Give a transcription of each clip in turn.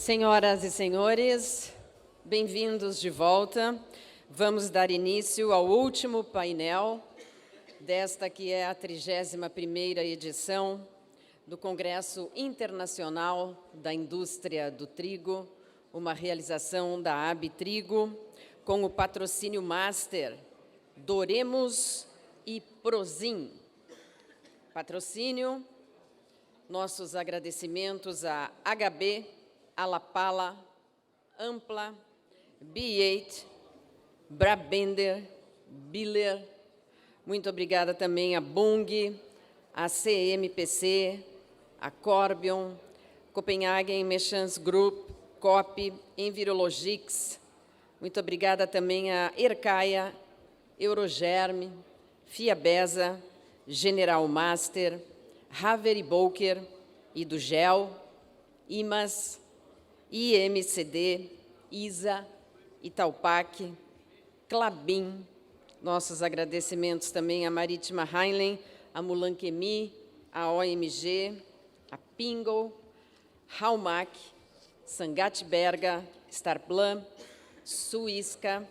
Senhoras e senhores, bem-vindos de volta. Vamos dar início ao último painel desta que é a 31ª edição do Congresso Internacional da Indústria do Trigo, uma realização da ABTrigo, com o patrocínio master Doremos e Prozin. Patrocínio, nossos agradecimentos a HB, Alapala, Ampla, B8, Brabender, Biller. Muito obrigada também a Bunge, a CMPC, a Corbion, Copenhagen Mechans Group, COP, Envirologics. Muito obrigada também a Ercaia, Eurogerme, Fiabesa, General Master, Haveri Boker e do GEL, IMAS, IMCD, ISA, Italpac, Klabin. Nossos agradecimentos também à Marítima Heinlein, a Mulanquemi, a OMG, a Pingo, Haumac, Sangat Berga, Starplan, Suisca,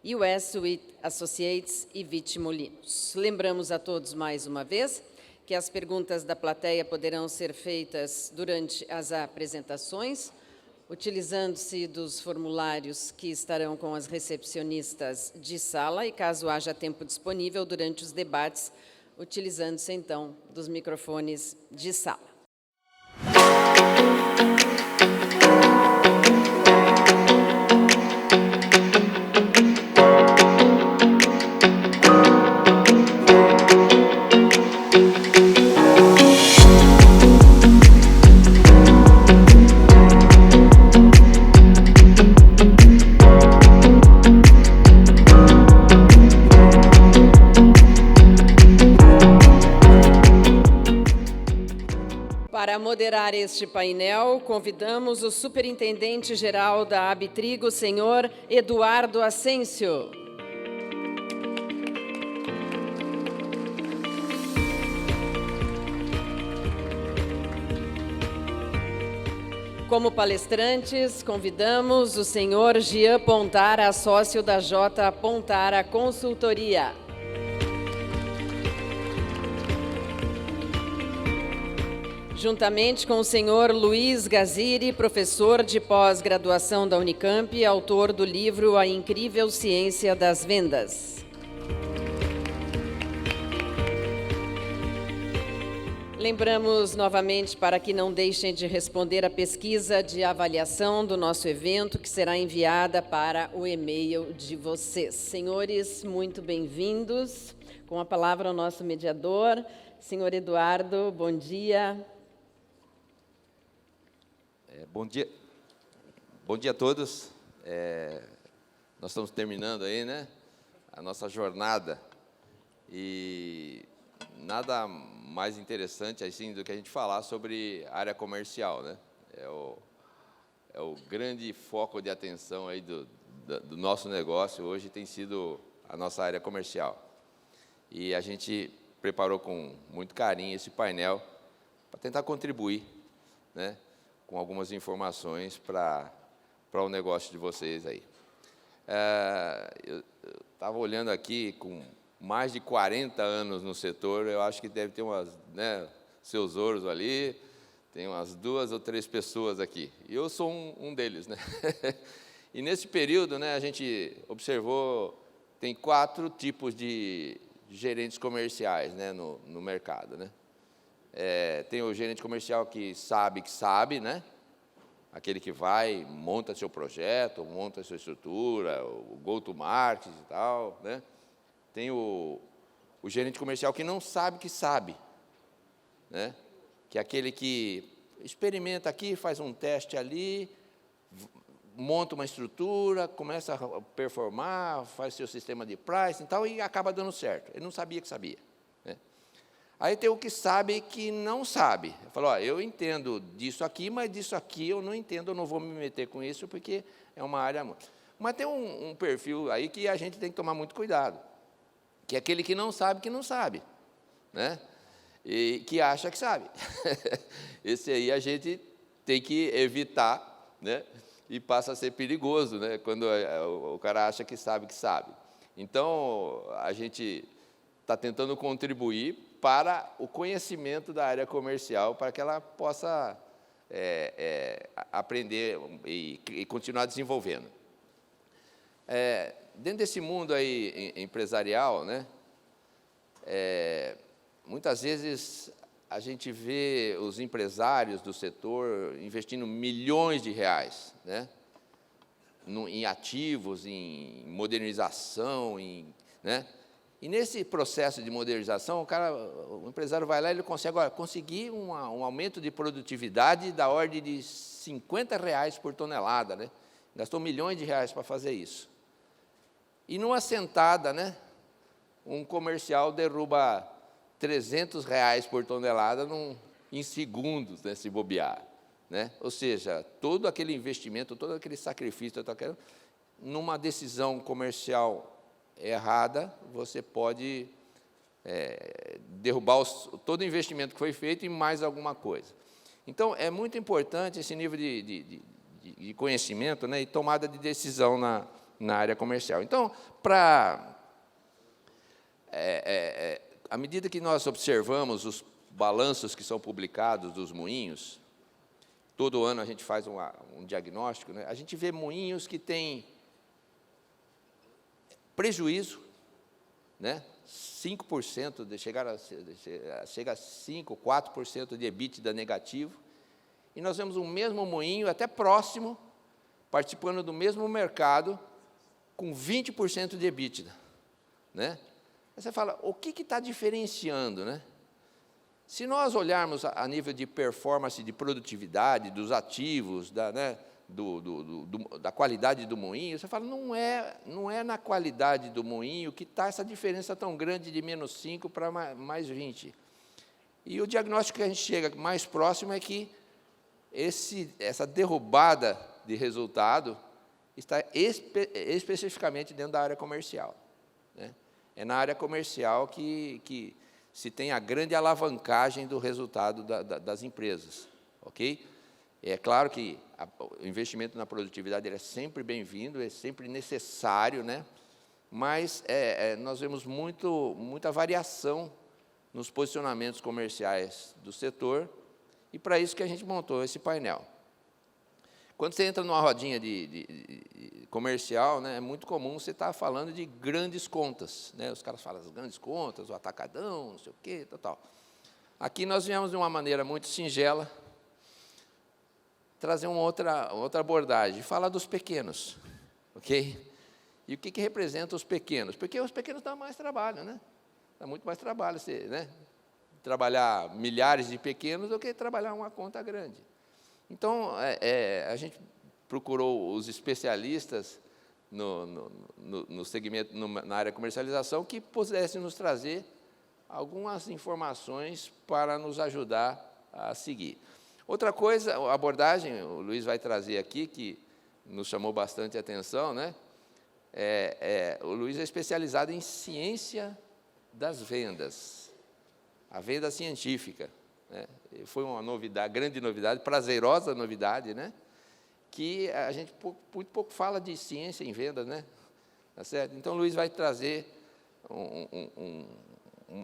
US Sweet Associates e Vitimolinos. Lembramos a todos mais uma vez que as perguntas da plateia poderão ser feitas durante as apresentações, utilizando-se dos formulários que estarão com as recepcionistas de sala e, caso haja tempo disponível, durante os debates, utilizando-se, então, dos microfones de sala. Para moderar este painel, convidamos o superintendente-geral da ABTrigo, senhor Eduardo Ascencio. Como palestrantes, convidamos o senhor Jean Pontara, sócio da J. Pontara Consultoria. Juntamente com o senhor Luiz Gaziri, professor de pós-graduação da Unicamp e autor do livro A Incrível Ciência das Vendas. Lembramos novamente para que não deixem de responder a pesquisa de avaliação do nosso evento, que será enviada para o e-mail de vocês. Senhores, muito bem-vindos. Com a palavra o nosso mediador, senhor Eduardo, bom dia. Bom dia a todos. Nós estamos terminando aí, né, a nossa jornada e nada mais interessante assim do que a gente falar sobre área comercial, né? É o grande foco de atenção aí do nosso negócio hoje tem sido a nossa área comercial. E a gente preparou com muito carinho esse painel para tentar contribuir, né, com algumas informações para o negócio de vocês aí. Eu estava olhando aqui, com mais de 40 anos no setor, eu acho que deve ter umas, né, seus ouros ali, tem umas 2 ou 3 pessoas aqui, e eu sou um deles, né? E nesse período, né, a gente observou, tem 4 tipos de gerentes comerciais, né, no mercado, né? Tem o gerente comercial que sabe, né? Aquele que vai, monta seu projeto, monta sua estrutura, o go-to-market e tal, né? Tem o gerente comercial que não sabe que sabe, né? Que é aquele que experimenta aqui, faz um teste ali, monta uma estrutura, começa a performar, faz seu sistema de pricing e tal, e acaba dando certo. Ele não sabia que sabia, né? Aí tem o que sabe que não sabe. Fala, eu entendo disso aqui, mas disso aqui eu não entendo, eu não vou me meter com isso, porque é uma área... Mas tem um perfil aí que a gente tem que tomar muito cuidado, que é aquele que não sabe, né? E que acha que sabe. Esse aí a gente tem que evitar, né? E passa a ser perigoso, né? Quando o cara acha que sabe que sabe. Então, a gente está tentando contribuir para o conhecimento da área comercial, para que ela possa aprender e continuar desenvolvendo. Dentro desse mundo aí empresarial, né, muitas vezes a gente vê os empresários do setor investindo milhões de reais, né, em ativos, em modernização, né, e nesse processo de modernização, o empresário vai lá e ele conseguir um aumento de produtividade da ordem de R$50 por tonelada, né? Gastou milhões de reais para fazer isso. E numa sentada, né, um comercial derruba R$300 por tonelada em segundos, né, se bobear, né? Ou seja, todo aquele investimento, todo aquele sacrifício, numa decisão comercial errada, você pode derrubar todo o investimento que foi feito e mais alguma coisa. Então, é muito importante esse nível de conhecimento, né, e tomada de decisão na área comercial. Então, à medida que nós observamos os balanços que são publicados dos moinhos, todo ano a gente faz um diagnóstico, né, a gente vê moinhos que têm prejuízo, né, 5%, chega a 5%, 4% de EBITDA negativo, e nós vemos o mesmo moinho, até próximo, participando do mesmo mercado, com 20% de EBITDA, né? Aí você fala, o que está diferenciando, né? Se nós olharmos a nível de performance, de produtividade, dos ativos, da qualidade do moinho, você fala, não é na qualidade do moinho que está essa diferença tão grande de menos 5 para mais 20. E o diagnóstico que a gente chega mais próximo é que essa derrubada de resultado está especificamente dentro da área comercial, né? É na área comercial que se tem a grande alavancagem do resultado das empresas, ok? É claro que o investimento na produtividade é sempre bem-vindo, é sempre necessário, né? Mas nós vemos muita variação nos posicionamentos comerciais do setor, e para isso que a gente montou esse painel. Quando você entra numa rodinha de comercial, né, é muito comum você estar falando de grandes contas, né? Os caras falam as grandes contas, o atacadão, não sei o quê, tal. Aqui nós viemos de uma maneira muito singela, trazer uma outra abordagem, falar dos pequenos, ok? E o que representa os pequenos? Porque os pequenos dão mais trabalho, né? Dá muito mais trabalho você, né, trabalhar milhares de pequenos do que trabalhar uma conta grande. Então, a gente procurou os especialistas no segmento, na área de comercialização, que pudessem nos trazer algumas informações para nos ajudar a seguir. Outra coisa, a abordagem, o Luiz vai trazer aqui, que nos chamou bastante atenção, né? O Luiz é especializado em ciência das vendas, a venda científica, né? Foi uma novidade, grande novidade, prazerosa novidade, né? Que a gente muito pouco fala de ciência em vendas, né? Tá certo? Então, o Luiz vai trazer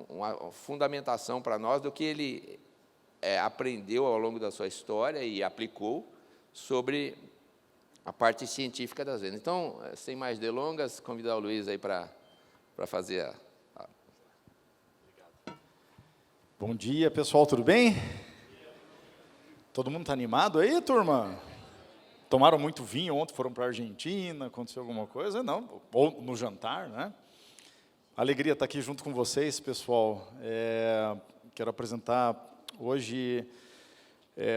uma fundamentação para nós do que ele aprendeu ao longo da sua história e aplicou sobre a parte científica das vendas. Então, sem mais delongas, convidar o Luiz aí para fazer Bom dia, pessoal, tudo bem? Todo mundo está animado aí, turma? Tomaram muito vinho ontem, foram para a Argentina, aconteceu alguma coisa? Não, ou no jantar, né? Alegria estar aqui junto com vocês, pessoal. Quero apresentar hoje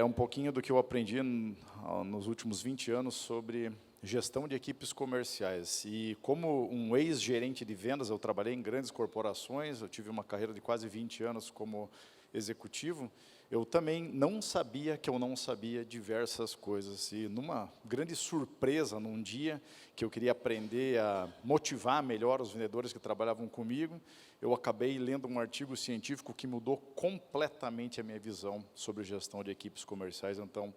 um pouquinho do que eu aprendi nos últimos 20 anos sobre gestão de equipes comerciais. E como um ex-gerente de vendas, eu trabalhei em grandes corporações, eu tive uma carreira de quase 20 anos como executivo, eu também não sabia que eu não sabia diversas coisas. E numa grande surpresa, num dia que eu queria aprender a motivar melhor os vendedores que trabalhavam comigo, eu acabei lendo um artigo científico que mudou completamente a minha visão sobre gestão de equipes comerciais. Então,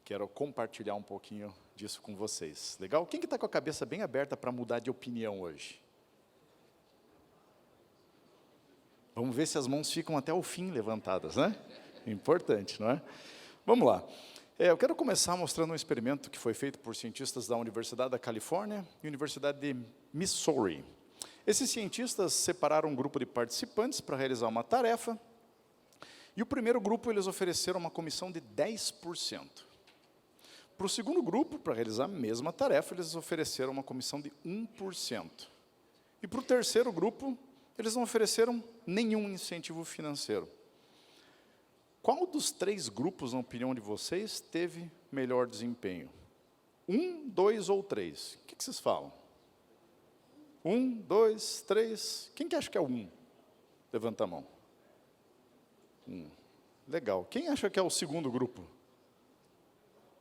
quero compartilhar um pouquinho disso com vocês. Legal? Quem que está com a cabeça bem aberta para mudar de opinião hoje? Vamos ver se as mãos ficam até o fim levantadas, né? Importante, não é? Vamos lá. Eu quero começar mostrando um experimento que foi feito por cientistas da Universidade da Califórnia e Universidade de Missouri. Esses cientistas separaram um grupo de participantes para realizar uma tarefa, e o primeiro grupo eles ofereceram uma comissão de 10%. Para o segundo grupo, para realizar a mesma tarefa, eles ofereceram uma comissão de 1%. E para o terceiro grupo, eles não ofereceram nenhum incentivo financeiro. Qual dos 3 grupos, na opinião de vocês, teve melhor desempenho? 1, 2 ou 3? O que vocês falam? 1, 2, 3. Quem que acha que é o 1? Levanta a mão. 1. Legal. Quem acha que é o segundo grupo?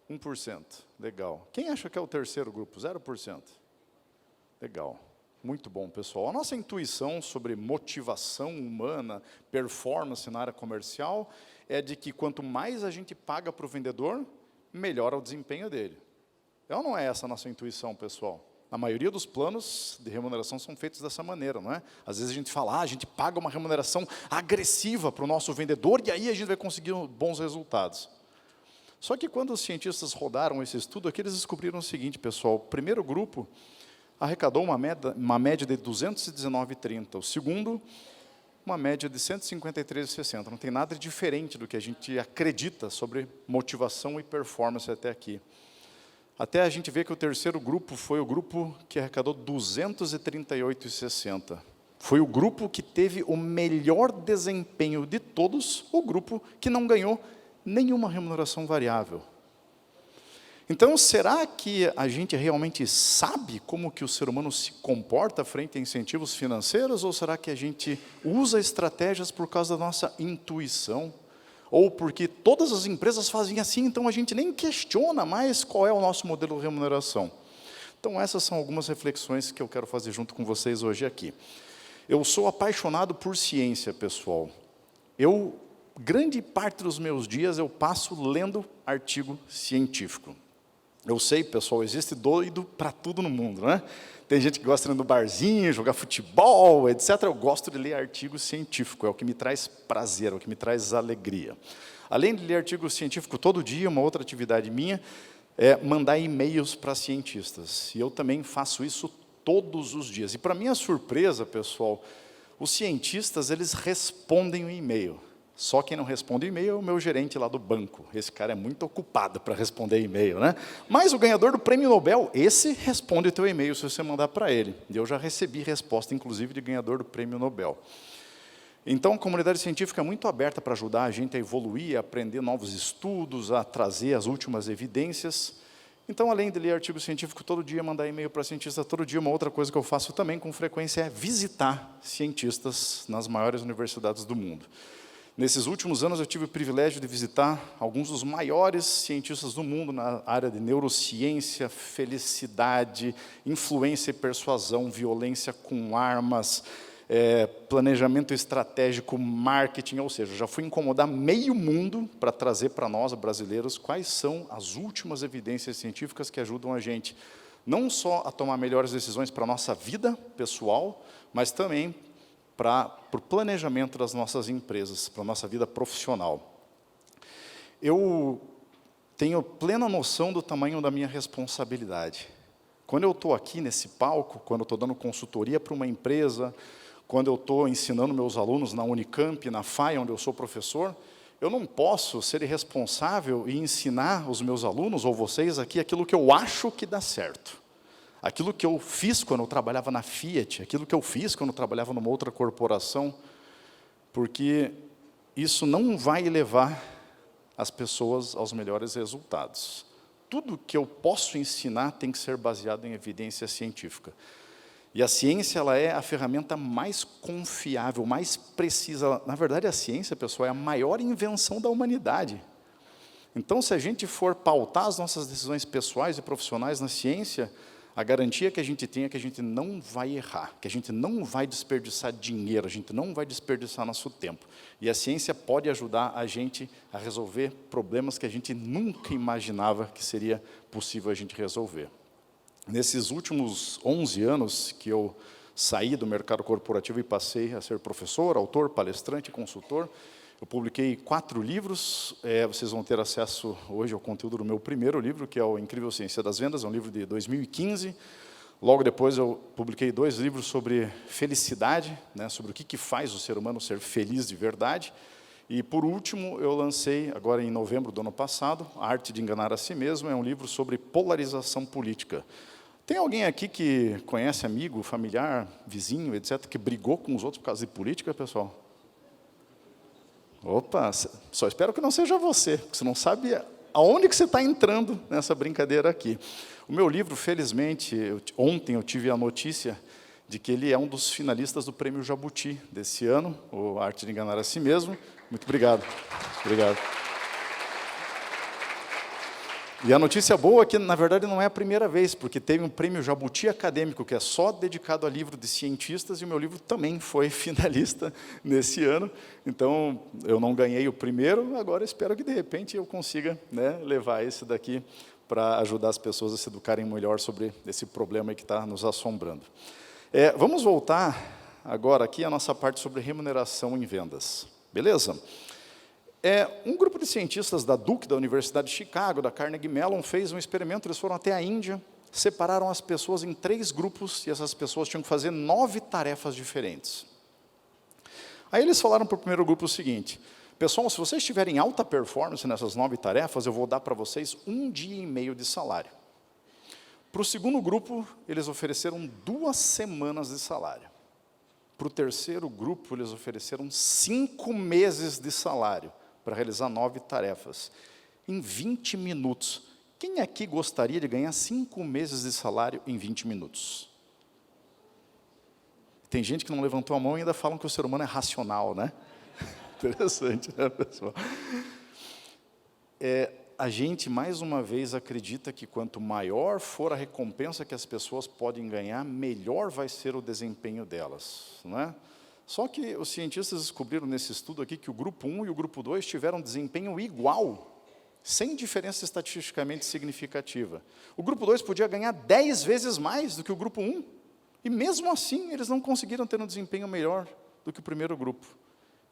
1%. Legal. Quem acha que é o terceiro grupo? 0%. Legal. Muito bom, pessoal. A nossa intuição sobre motivação humana, performance na área comercial, é de que quanto mais a gente paga para o vendedor, melhora o desempenho dele. É ou não é essa a nossa intuição, pessoal? A maioria dos planos de remuneração são feitos dessa maneira, não é? Às vezes a gente fala, a gente paga uma remuneração agressiva para o nosso vendedor e aí a gente vai conseguir bons resultados. Só que quando os cientistas rodaram esse estudo, aqui eles descobriram o seguinte, pessoal, o primeiro grupo arrecadou uma média de 219,30, o segundo, uma média de 153,60. Não tem nada diferente do que a gente acredita sobre motivação e performance até aqui. Até a gente vê que o terceiro grupo foi o grupo que arrecadou 238,60. Foi o grupo que teve o melhor desempenho de todos, o grupo que não ganhou nenhuma remuneração variável. Então, será que a gente realmente sabe como que o ser humano se comporta frente a incentivos financeiros, ou será que a gente usa estratégias por causa da nossa intuição? Ou porque todas as empresas fazem assim, então a gente nem questiona mais qual é o nosso modelo de remuneração? Então, essas são algumas reflexões que eu quero fazer junto com vocês hoje aqui. Eu sou apaixonado por ciência, pessoal. Grande parte dos meus dias eu passo lendo artigo científico. Eu sei, pessoal, existe doido para tudo no mundo, né? Tem gente que gosta de ir no barzinho, jogar futebol, etc. Eu gosto de ler artigo científico, é o que me traz prazer, é o que me traz alegria. Além de ler artigo científico todo dia, uma outra atividade minha é mandar e-mails para cientistas. E eu também faço isso todos os dias. E para minha surpresa, pessoal, os cientistas, eles respondem o e-mail. Só quem não responde e-mail é o meu gerente lá do banco. Esse cara é muito ocupado para responder e-mail, né? Mas o ganhador do Prêmio Nobel, esse responde o teu e-mail se você mandar para ele. E eu já recebi resposta, inclusive, de ganhador do Prêmio Nobel. Então, a comunidade científica é muito aberta para ajudar a gente a evoluir, a aprender novos estudos, a trazer as últimas evidências. Então, além de ler artigo científico todo dia, mandar e-mail para cientista todo dia, uma outra coisa que eu faço também com frequência é visitar cientistas nas maiores universidades do mundo. Nesses últimos anos, eu tive o privilégio de visitar alguns dos maiores cientistas do mundo na área de neurociência, felicidade, influência e persuasão, violência com armas, planejamento estratégico, marketing, ou seja, já fui incomodar meio mundo para trazer para nós, brasileiros, quais são as últimas evidências científicas que ajudam a gente, não só a tomar melhores decisões para a nossa vida pessoal, mas também para o planejamento das nossas empresas, para a nossa vida profissional. Eu tenho plena noção do tamanho da minha responsabilidade. Quando eu estou aqui nesse palco, quando eu estou dando consultoria para uma empresa, quando eu estou ensinando meus alunos na Unicamp, na FAI, onde eu sou professor, eu não posso ser irresponsável e ensinar os meus alunos, ou vocês aqui, aquilo que eu acho que dá certo. Aquilo que eu fiz quando eu trabalhava na Fiat, aquilo que eu fiz quando eu trabalhava numa outra corporação, porque isso não vai levar as pessoas aos melhores resultados. Tudo que eu posso ensinar tem que ser baseado em evidência científica. E a ciência, ela é a ferramenta mais confiável, mais precisa. Na verdade, a ciência, pessoal, é a maior invenção da humanidade. Então, se a gente for pautar as nossas decisões pessoais e profissionais na ciência, a garantia que a gente tem é que a gente não vai errar, que a gente não vai desperdiçar dinheiro, a gente não vai desperdiçar nosso tempo. E a ciência pode ajudar a gente a resolver problemas que a gente nunca imaginava que seria possível a gente resolver. Nesses últimos 11 anos que eu saí do mercado corporativo e passei a ser professor, autor, palestrante, consultor, eu publiquei 4 livros, vocês vão ter acesso hoje ao conteúdo do meu primeiro livro, que é o Incrível Ciência das Vendas, é um livro de 2015. Logo depois eu publiquei 2 livros sobre felicidade, né, sobre o que faz o ser humano ser feliz de verdade. E, por último, eu lancei, agora em novembro do ano passado, A Arte de Enganar a Si Mesmo, é um livro sobre polarização política. Tem alguém aqui que conhece amigo, familiar, vizinho, etc., que brigou com os outros por causa de política, pessoal? Opa, só espero que não seja você, porque você não sabe aonde que você está entrando nessa brincadeira aqui. O meu livro, felizmente, ontem eu tive a notícia de que ele é um dos finalistas do Prêmio Jabuti desse ano, o Arte de Enganar a Si Mesmo. Muito obrigado. Obrigado. E a notícia boa é que, na verdade, não é a primeira vez, porque teve um prêmio Jabuti acadêmico, que é só dedicado a livro de cientistas, e o meu livro também foi finalista nesse ano. Então, eu não ganhei o primeiro, agora espero que, de repente, eu consiga, né, levar esse daqui para ajudar as pessoas a se educarem melhor sobre esse problema que está nos assombrando. Vamos voltar agora aqui à nossa parte sobre remuneração em vendas. Beleza? Um grupo de cientistas da Duke, da Universidade de Chicago, da Carnegie Mellon, fez um experimento. Eles foram até a Índia, separaram as pessoas em 3 grupos, e essas pessoas tinham que fazer 9 tarefas diferentes. Aí eles falaram para o primeiro grupo o seguinte: pessoal, se vocês tiverem alta performance nessas 9 tarefas, eu vou dar para vocês 1 dia e meio de salário. Para o segundo grupo, eles ofereceram 2 semanas de salário. Para o terceiro grupo, eles ofereceram 5 meses de salário, para realizar 9 tarefas, em 20 minutos. Quem aqui gostaria de ganhar 5 meses de salário em 20 minutos? Tem gente que não levantou a mão e ainda falam que o ser humano é racional, né? Interessante, né, pessoal? A gente, mais uma vez, acredita que quanto maior for a recompensa que as pessoas podem ganhar, melhor vai ser o desempenho delas, não é? Só que os cientistas descobriram nesse estudo aqui que o grupo 1 e o grupo 2 tiveram desempenho igual, sem diferença estatisticamente significativa. O grupo 2 podia ganhar 10 vezes mais do que o grupo 1, e mesmo assim eles não conseguiram ter um desempenho melhor do que o primeiro grupo.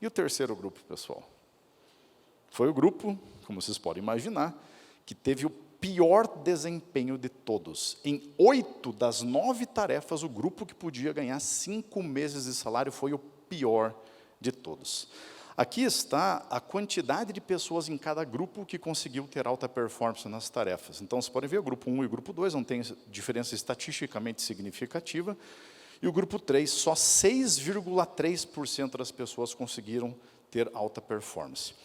E o terceiro grupo, pessoal? Foi o grupo, como vocês podem imaginar, que teve o pior desempenho de todos. Em 8 das 9 tarefas, o grupo que podia ganhar 5 meses de salário foi o pior de todos. Aqui está a quantidade de pessoas em cada grupo que conseguiu ter alta performance nas tarefas. Então, vocês podem ver, o grupo 1 e o grupo 2 não tem diferença estatisticamente significativa, e o grupo 3, só 6,3% das pessoas conseguiram ter alta performance.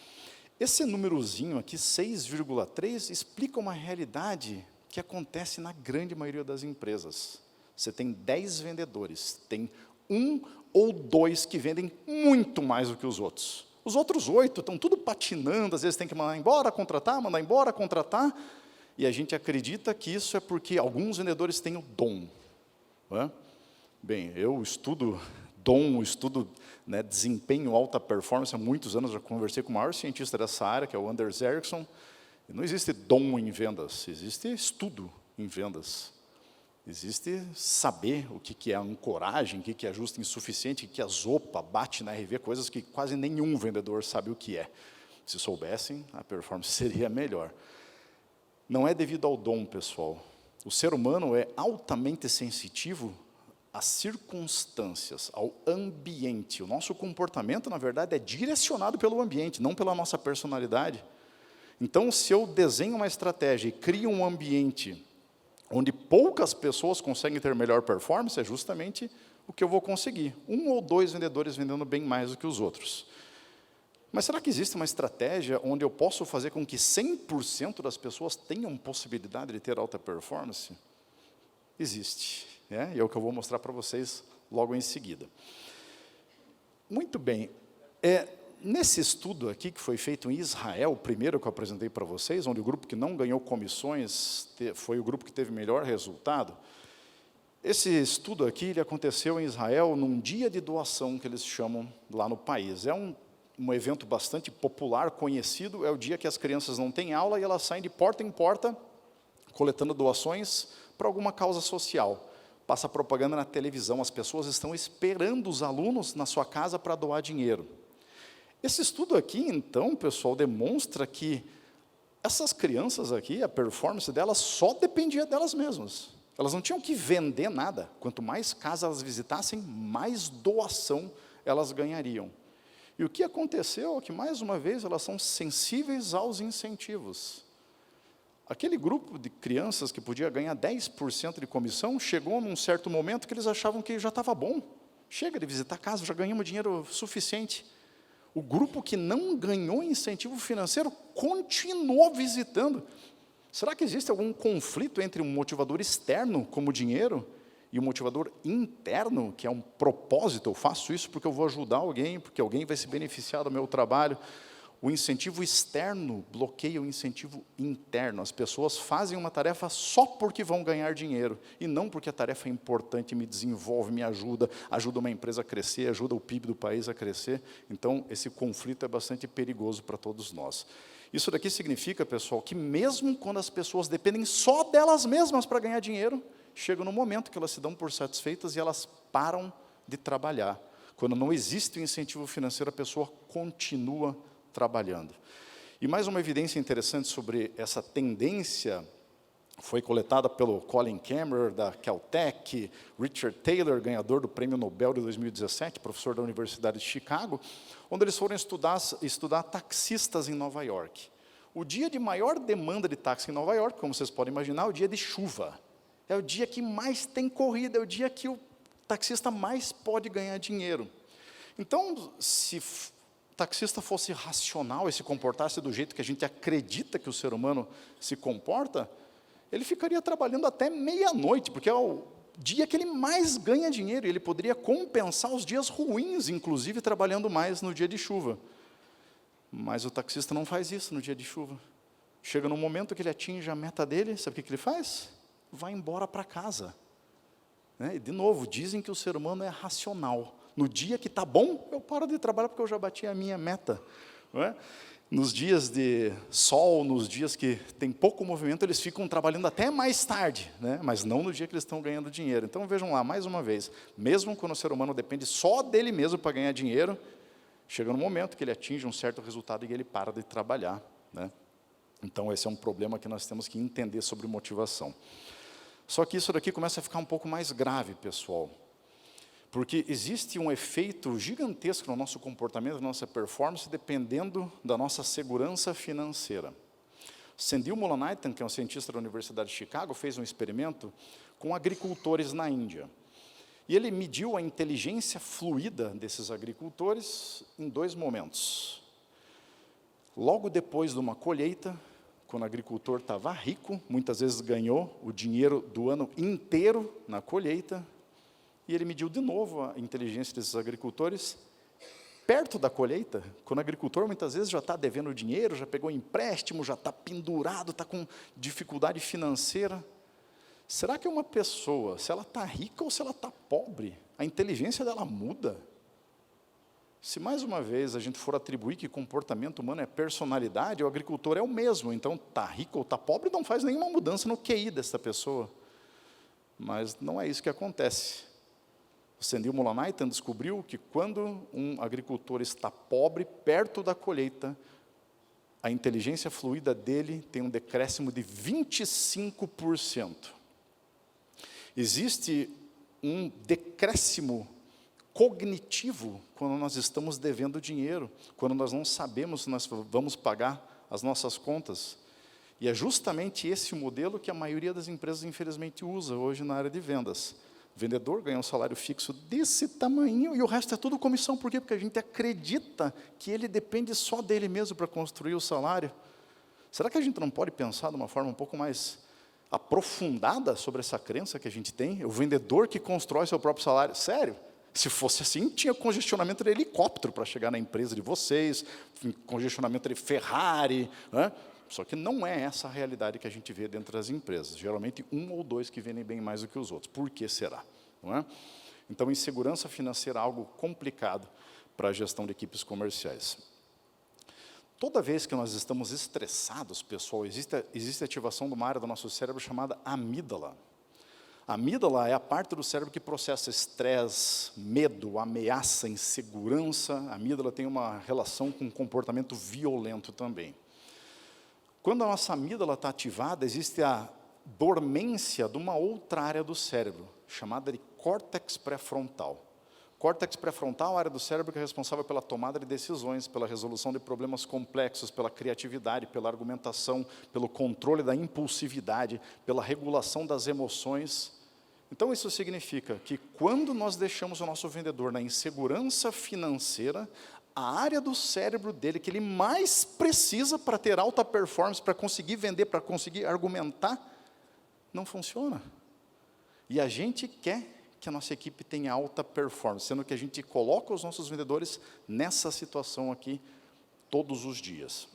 Esse númerozinho aqui, 6,3, explica uma realidade que acontece na grande maioria das empresas. Você tem 10 vendedores, tem 1 ou 2 que vendem muito mais do que os outros. Os outros 8 estão tudo patinando, às vezes tem que mandar embora, mandar embora, contratar, e a gente acredita que isso é porque alguns vendedores têm o dom. Não é? Bem, eu estudo né, desempenho, alta performance há muitos anos, já conversei com o maior cientista dessa área, que é o Anders Ericsson. Não existe dom em vendas, existe estudo em vendas. Existe saber o que é ancoragem, o que é ajuste insuficiente, o que é ZOPA, bate na RV, coisas que quase nenhum vendedor sabe o que é. Se soubessem, a performance seria melhor. Não é devido ao dom, pessoal. O ser humano é altamente sensitivo às circunstâncias, ao ambiente. O nosso comportamento, na verdade, é direcionado pelo ambiente, não pela nossa personalidade. Então, se eu desenho uma estratégia e crio um ambiente onde poucas pessoas conseguem ter melhor performance, é justamente o que eu vou conseguir. 1 ou 2 vendedores vendendo bem mais do que os outros. Mas será que existe uma estratégia onde eu posso fazer com que 100% das pessoas tenham possibilidade de ter alta performance? Existe. E é o que eu vou mostrar para vocês logo em seguida. Muito bem. Nesse estudo aqui, que foi feito em Israel, o primeiro que eu apresentei para vocês, onde o grupo que não ganhou comissões foi o grupo que teve melhor resultado, Esse estudo aqui ele aconteceu em Israel num dia de doação, que eles chamam lá no país. É um evento bastante popular, conhecido, é o dia que as crianças não têm aula e elas saem de porta em porta, coletando doações para alguma causa social. Passa propaganda na televisão, as pessoas estão esperando os alunos na sua casa para doar dinheiro. Esse estudo aqui, então, pessoal, demonstra que essas crianças aqui, a performance delas só dependia delas mesmas. Elas não tinham que vender nada. Quanto mais casas elas visitassem, mais doação elas ganhariam. E o que aconteceu é que, mais uma vez, elas são sensíveis aos incentivos. Aquele grupo de crianças que podia ganhar 10% de comissão, chegou num certo momento que eles achavam que já estava bom. Chega de visitar a casa, já ganhamos dinheiro suficiente. O grupo que não ganhou incentivo financeiro continuou visitando. Será que existe algum conflito entre um motivador externo, como o dinheiro, e um motivador interno, que é um propósito? Eu faço isso porque eu vou ajudar alguém, porque alguém vai se beneficiar do meu trabalho. O incentivo externo bloqueia o incentivo interno. As pessoas fazem uma tarefa só porque vão ganhar dinheiro, e não porque a tarefa é importante, me desenvolve, me ajuda, ajuda uma empresa a crescer, ajuda o PIB do país a crescer. Então, esse conflito é bastante perigoso para todos nós. Isso daqui significa, pessoal, que mesmo quando as pessoas dependem só delas mesmas para ganhar dinheiro, chega no momento que elas se dão por satisfeitas e elas param de trabalhar. Quando não existe o incentivo financeiro, a pessoa continua trabalhando. E mais uma evidência interessante sobre essa tendência foi coletada pelo Colin Cameron, da Caltech, Richard Taylor, ganhador do Prêmio Nobel de 2017, professor da Universidade de Chicago, onde eles foram estudar taxistas em Nova York. O dia de maior demanda de táxi em Nova York, como vocês podem imaginar, é o dia de chuva. É o dia que mais tem corrida, é o dia que o taxista mais pode ganhar dinheiro. Então, se o taxista fosse racional e se comportasse do jeito que a gente acredita que o ser humano se comporta, ele ficaria trabalhando até meia-noite, porque é o dia que ele mais ganha dinheiro, e ele poderia compensar os dias ruins, inclusive trabalhando mais no dia de chuva. Mas o taxista não faz isso no dia de chuva. Chega no momento que ele atinge a meta dele, sabe o que ele faz? Vai embora para casa. E, de novo, dizem que o ser humano é racional. No dia que está bom, eu paro de trabalhar porque eu já bati a minha meta. Não é? Nos dias de sol, nos dias que tem pouco movimento, eles ficam trabalhando até mais tarde, mas não no dia que eles estão ganhando dinheiro. Então, vejam lá, mais uma vez, mesmo quando o ser humano depende só dele mesmo para ganhar dinheiro, chega no momento que ele atinge um certo resultado e ele para de trabalhar. Então, esse é um problema que nós temos que entender sobre motivação. Só que isso daqui começa a ficar um pouco mais grave, pessoal. Porque existe um efeito gigantesco no nosso comportamento, na nossa performance, dependendo da nossa segurança financeira. Sandil Mullainathan, que é um cientista da Universidade de Chicago, fez um experimento com agricultores na Índia. E ele mediu a inteligência fluida desses agricultores em 2 momentos. Logo depois de uma colheita, quando o agricultor estava rico, muitas vezes ganhou o dinheiro do ano inteiro na colheita, e ele mediu de novo a inteligência desses agricultores perto da colheita, quando o agricultor muitas vezes já está devendo dinheiro, já pegou empréstimo, já está pendurado, está com dificuldade financeira. Será que uma pessoa, se ela está rica ou se ela está pobre, a inteligência dela muda? Se mais uma vez a gente for atribuir que comportamento humano é personalidade, o agricultor é o mesmo, então está rico ou está pobre não faz nenhuma mudança no QI dessa pessoa. Mas não é isso que acontece. O Sandil Mullainathan descobriu que quando um agricultor está pobre, perto da colheita, a inteligência fluida dele tem um decréscimo de 25%. Existe um decréscimo cognitivo quando nós estamos devendo dinheiro, quando nós não sabemos se nós vamos pagar as nossas contas. E é justamente esse o modelo que a maioria das empresas, infelizmente, usa hoje na área de vendas. O vendedor ganha um salário fixo desse tamanho e o resto é tudo comissão. Por quê? Porque a gente acredita que ele depende só dele mesmo para construir o salário. Será que a gente não pode pensar de uma forma um pouco mais aprofundada sobre essa crença que a gente tem? O vendedor que constrói seu próprio salário. Sério? Se fosse assim, tinha congestionamento de helicóptero para chegar na empresa de vocês, congestionamento de Ferrari, Só que não é essa a realidade que a gente vê dentro das empresas. Geralmente, um ou dois que vendem bem mais do que os outros. Por que será? Não é? Então, insegurança financeira é algo complicado para a gestão de equipes comerciais. Toda vez que nós estamos estressados, pessoal, existe ativação de uma área do nosso cérebro chamada amígdala. A amígdala é a parte do cérebro que processa estresse, medo, ameaça, insegurança. A amígdala tem uma relação com comportamento violento também. Quando a nossa amígdala está ativada, existe a dormência de uma outra área do cérebro, chamada de córtex pré-frontal. Córtex pré-frontal é a área do cérebro que é responsável pela tomada de decisões, pela resolução de problemas complexos, pela criatividade, pela argumentação, pelo controle da impulsividade, pela regulação das emoções. Então, isso significa que quando nós deixamos o nosso vendedor na insegurança financeira, a área do cérebro dele que ele mais precisa para ter alta performance, para conseguir vender, para conseguir argumentar, não funciona. E a gente quer que a nossa equipe tenha alta performance, sendo que a gente coloca os nossos vendedores nessa situação aqui todos os dias.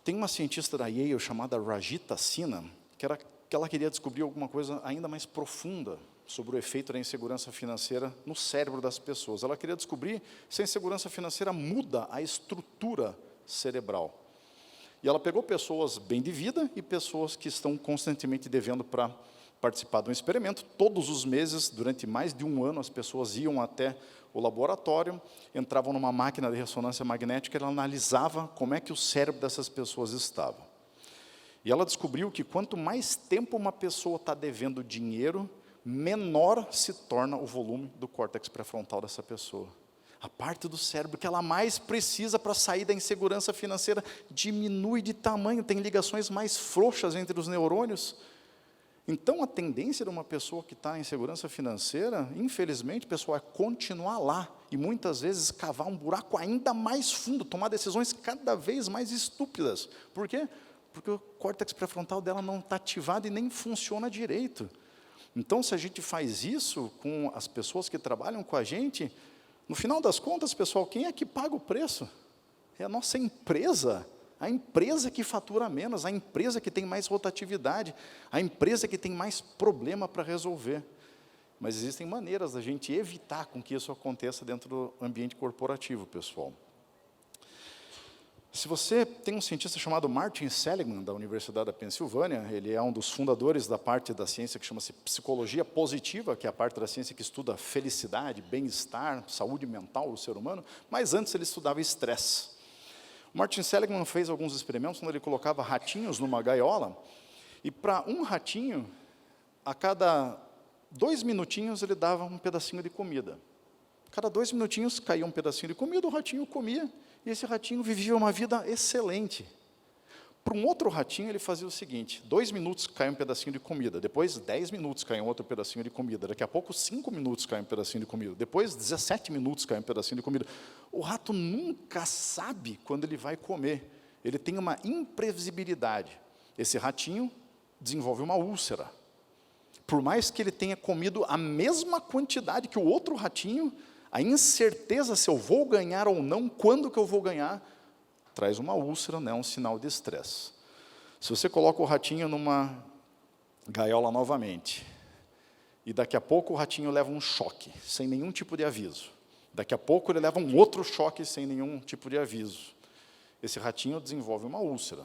Tem uma cientista da Yale chamada Rajita Sinha, que ela queria descobrir alguma coisa ainda mais profunda sobre o efeito da insegurança financeira no cérebro das pessoas. Ela queria descobrir se a insegurança financeira muda a estrutura cerebral. E ela pegou pessoas bem de vida e pessoas que estão constantemente devendo para participar de um experimento. Todos os meses, durante mais de um ano, as pessoas iam até o laboratório, entravam numa máquina de ressonância magnética, ela analisava como é que o cérebro dessas pessoas estava. E ela descobriu que quanto mais tempo uma pessoa está devendo dinheiro, menor se torna o volume do córtex pré-frontal dessa pessoa. A parte do cérebro que ela mais precisa para sair da insegurança financeira diminui de tamanho, tem ligações mais frouxas entre os neurônios. Então, a tendência de uma pessoa que está em insegurança financeira, infelizmente, pessoal, é continuar lá. E muitas vezes cavar um buraco ainda mais fundo, tomar decisões cada vez mais estúpidas. Por quê? Porque o córtex pré-frontal dela não está ativado e nem funciona direito. Então, se a gente faz isso com as pessoas que trabalham com a gente, no final das contas, pessoal, quem é que paga o preço? É a nossa empresa. A empresa que fatura menos, a empresa que tem mais rotatividade, a empresa que tem mais problema para resolver. Mas existem maneiras da gente evitar com que isso aconteça dentro do ambiente corporativo, pessoal. Se você tem um cientista chamado Martin Seligman, da Universidade da Pensilvânia, ele é um dos fundadores da parte da ciência que chama-se psicologia positiva, que é a parte da ciência que estuda felicidade, bem-estar, saúde mental do ser humano, mas antes ele estudava estresse. Martin Seligman fez alguns experimentos onde ele colocava ratinhos numa gaiola, e para um ratinho, a cada 2 minutinhos ele dava um pedacinho de comida. Cada 2 minutinhos caía um pedacinho de comida, o ratinho comia, e esse ratinho vivia uma vida excelente. Para um outro ratinho, ele fazia o seguinte: 2 minutos cai um pedacinho de comida, depois 10 minutos cai um outro pedacinho de comida, daqui a pouco 5 minutos cai um pedacinho de comida, depois 17 minutos cai um pedacinho de comida. O rato nunca sabe quando ele vai comer, ele tem uma imprevisibilidade. Esse ratinho desenvolve uma úlcera. Por mais que ele tenha comido a mesma quantidade que o outro ratinho, a incerteza se eu vou ganhar ou não, quando que eu vou ganhar, traz uma úlcera, né, um sinal de estresse. Se você coloca o ratinho numa gaiola novamente, e daqui a pouco o ratinho leva um choque, sem nenhum tipo de aviso. Daqui a pouco ele leva um outro choque, sem nenhum tipo de aviso. Esse ratinho desenvolve uma úlcera.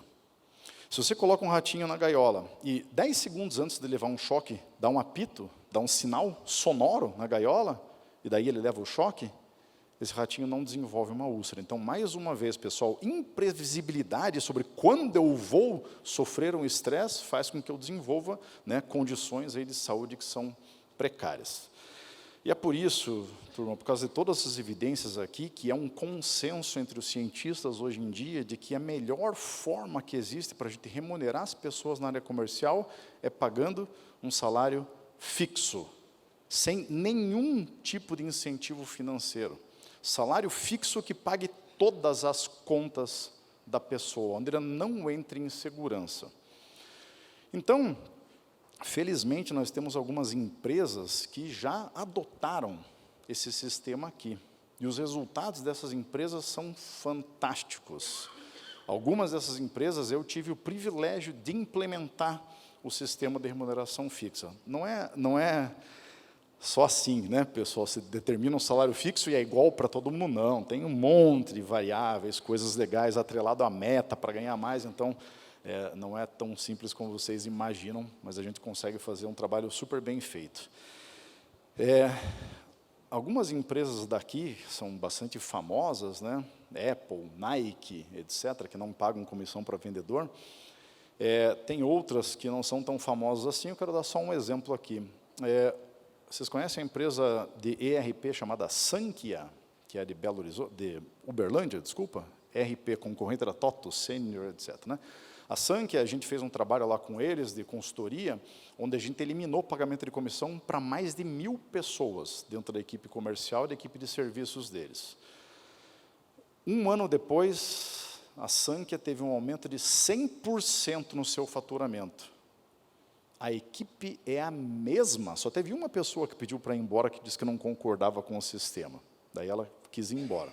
Se você coloca um ratinho na gaiola, e 10 segundos antes de levar um choque, dá um apito, dá um sinal sonoro na gaiola, e daí ele leva o choque, esse ratinho não desenvolve uma úlcera. Então, mais uma vez, pessoal, imprevisibilidade sobre quando eu vou sofrer um estresse faz com que eu desenvolva, né, condições aí de saúde que são precárias. E é por isso, turma, por causa de todas essas evidências aqui, que é um consenso entre os cientistas hoje em dia de que a melhor forma que existe para a gente remunerar as pessoas na área comercial é pagando um salário fixo, sem nenhum tipo de incentivo financeiro. Salário fixo que pague todas as contas da pessoa, onde ela não entre em insegurança. Então, felizmente, nós temos algumas empresas que já adotaram esse sistema aqui. E os resultados dessas empresas são fantásticos. Algumas dessas empresas eu tive o privilégio de implementar o sistema de remuneração fixa. Não é só assim, né, pessoal? Se determina um salário fixo e é igual para todo mundo, não. Tem um monte de variáveis, coisas legais atrelado à meta para ganhar mais. Então, não é tão simples como vocês imaginam, mas a gente consegue fazer um trabalho super bem feito. Algumas empresas daqui são bastante famosas, né? Apple, Nike, etc., que não pagam comissão para vendedor. Tem outras que não são tão famosas assim. Eu quero dar só um exemplo aqui. Vocês conhecem a empresa de ERP chamada Sankhya, que é de Uberlândia, desculpa? ERP concorrente da TOTO, Senior, etc., né? A Sankhya, a gente fez um trabalho lá com eles, de consultoria, onde a gente eliminou o pagamento de comissão para mais de 1.000 pessoas, dentro da equipe comercial e da equipe de serviços deles. Um ano depois, a Sankhya teve um aumento de 100% no seu faturamento. A equipe é a mesma, só teve uma pessoa que pediu para ir embora, que disse que não concordava com o sistema. Daí ela quis ir embora.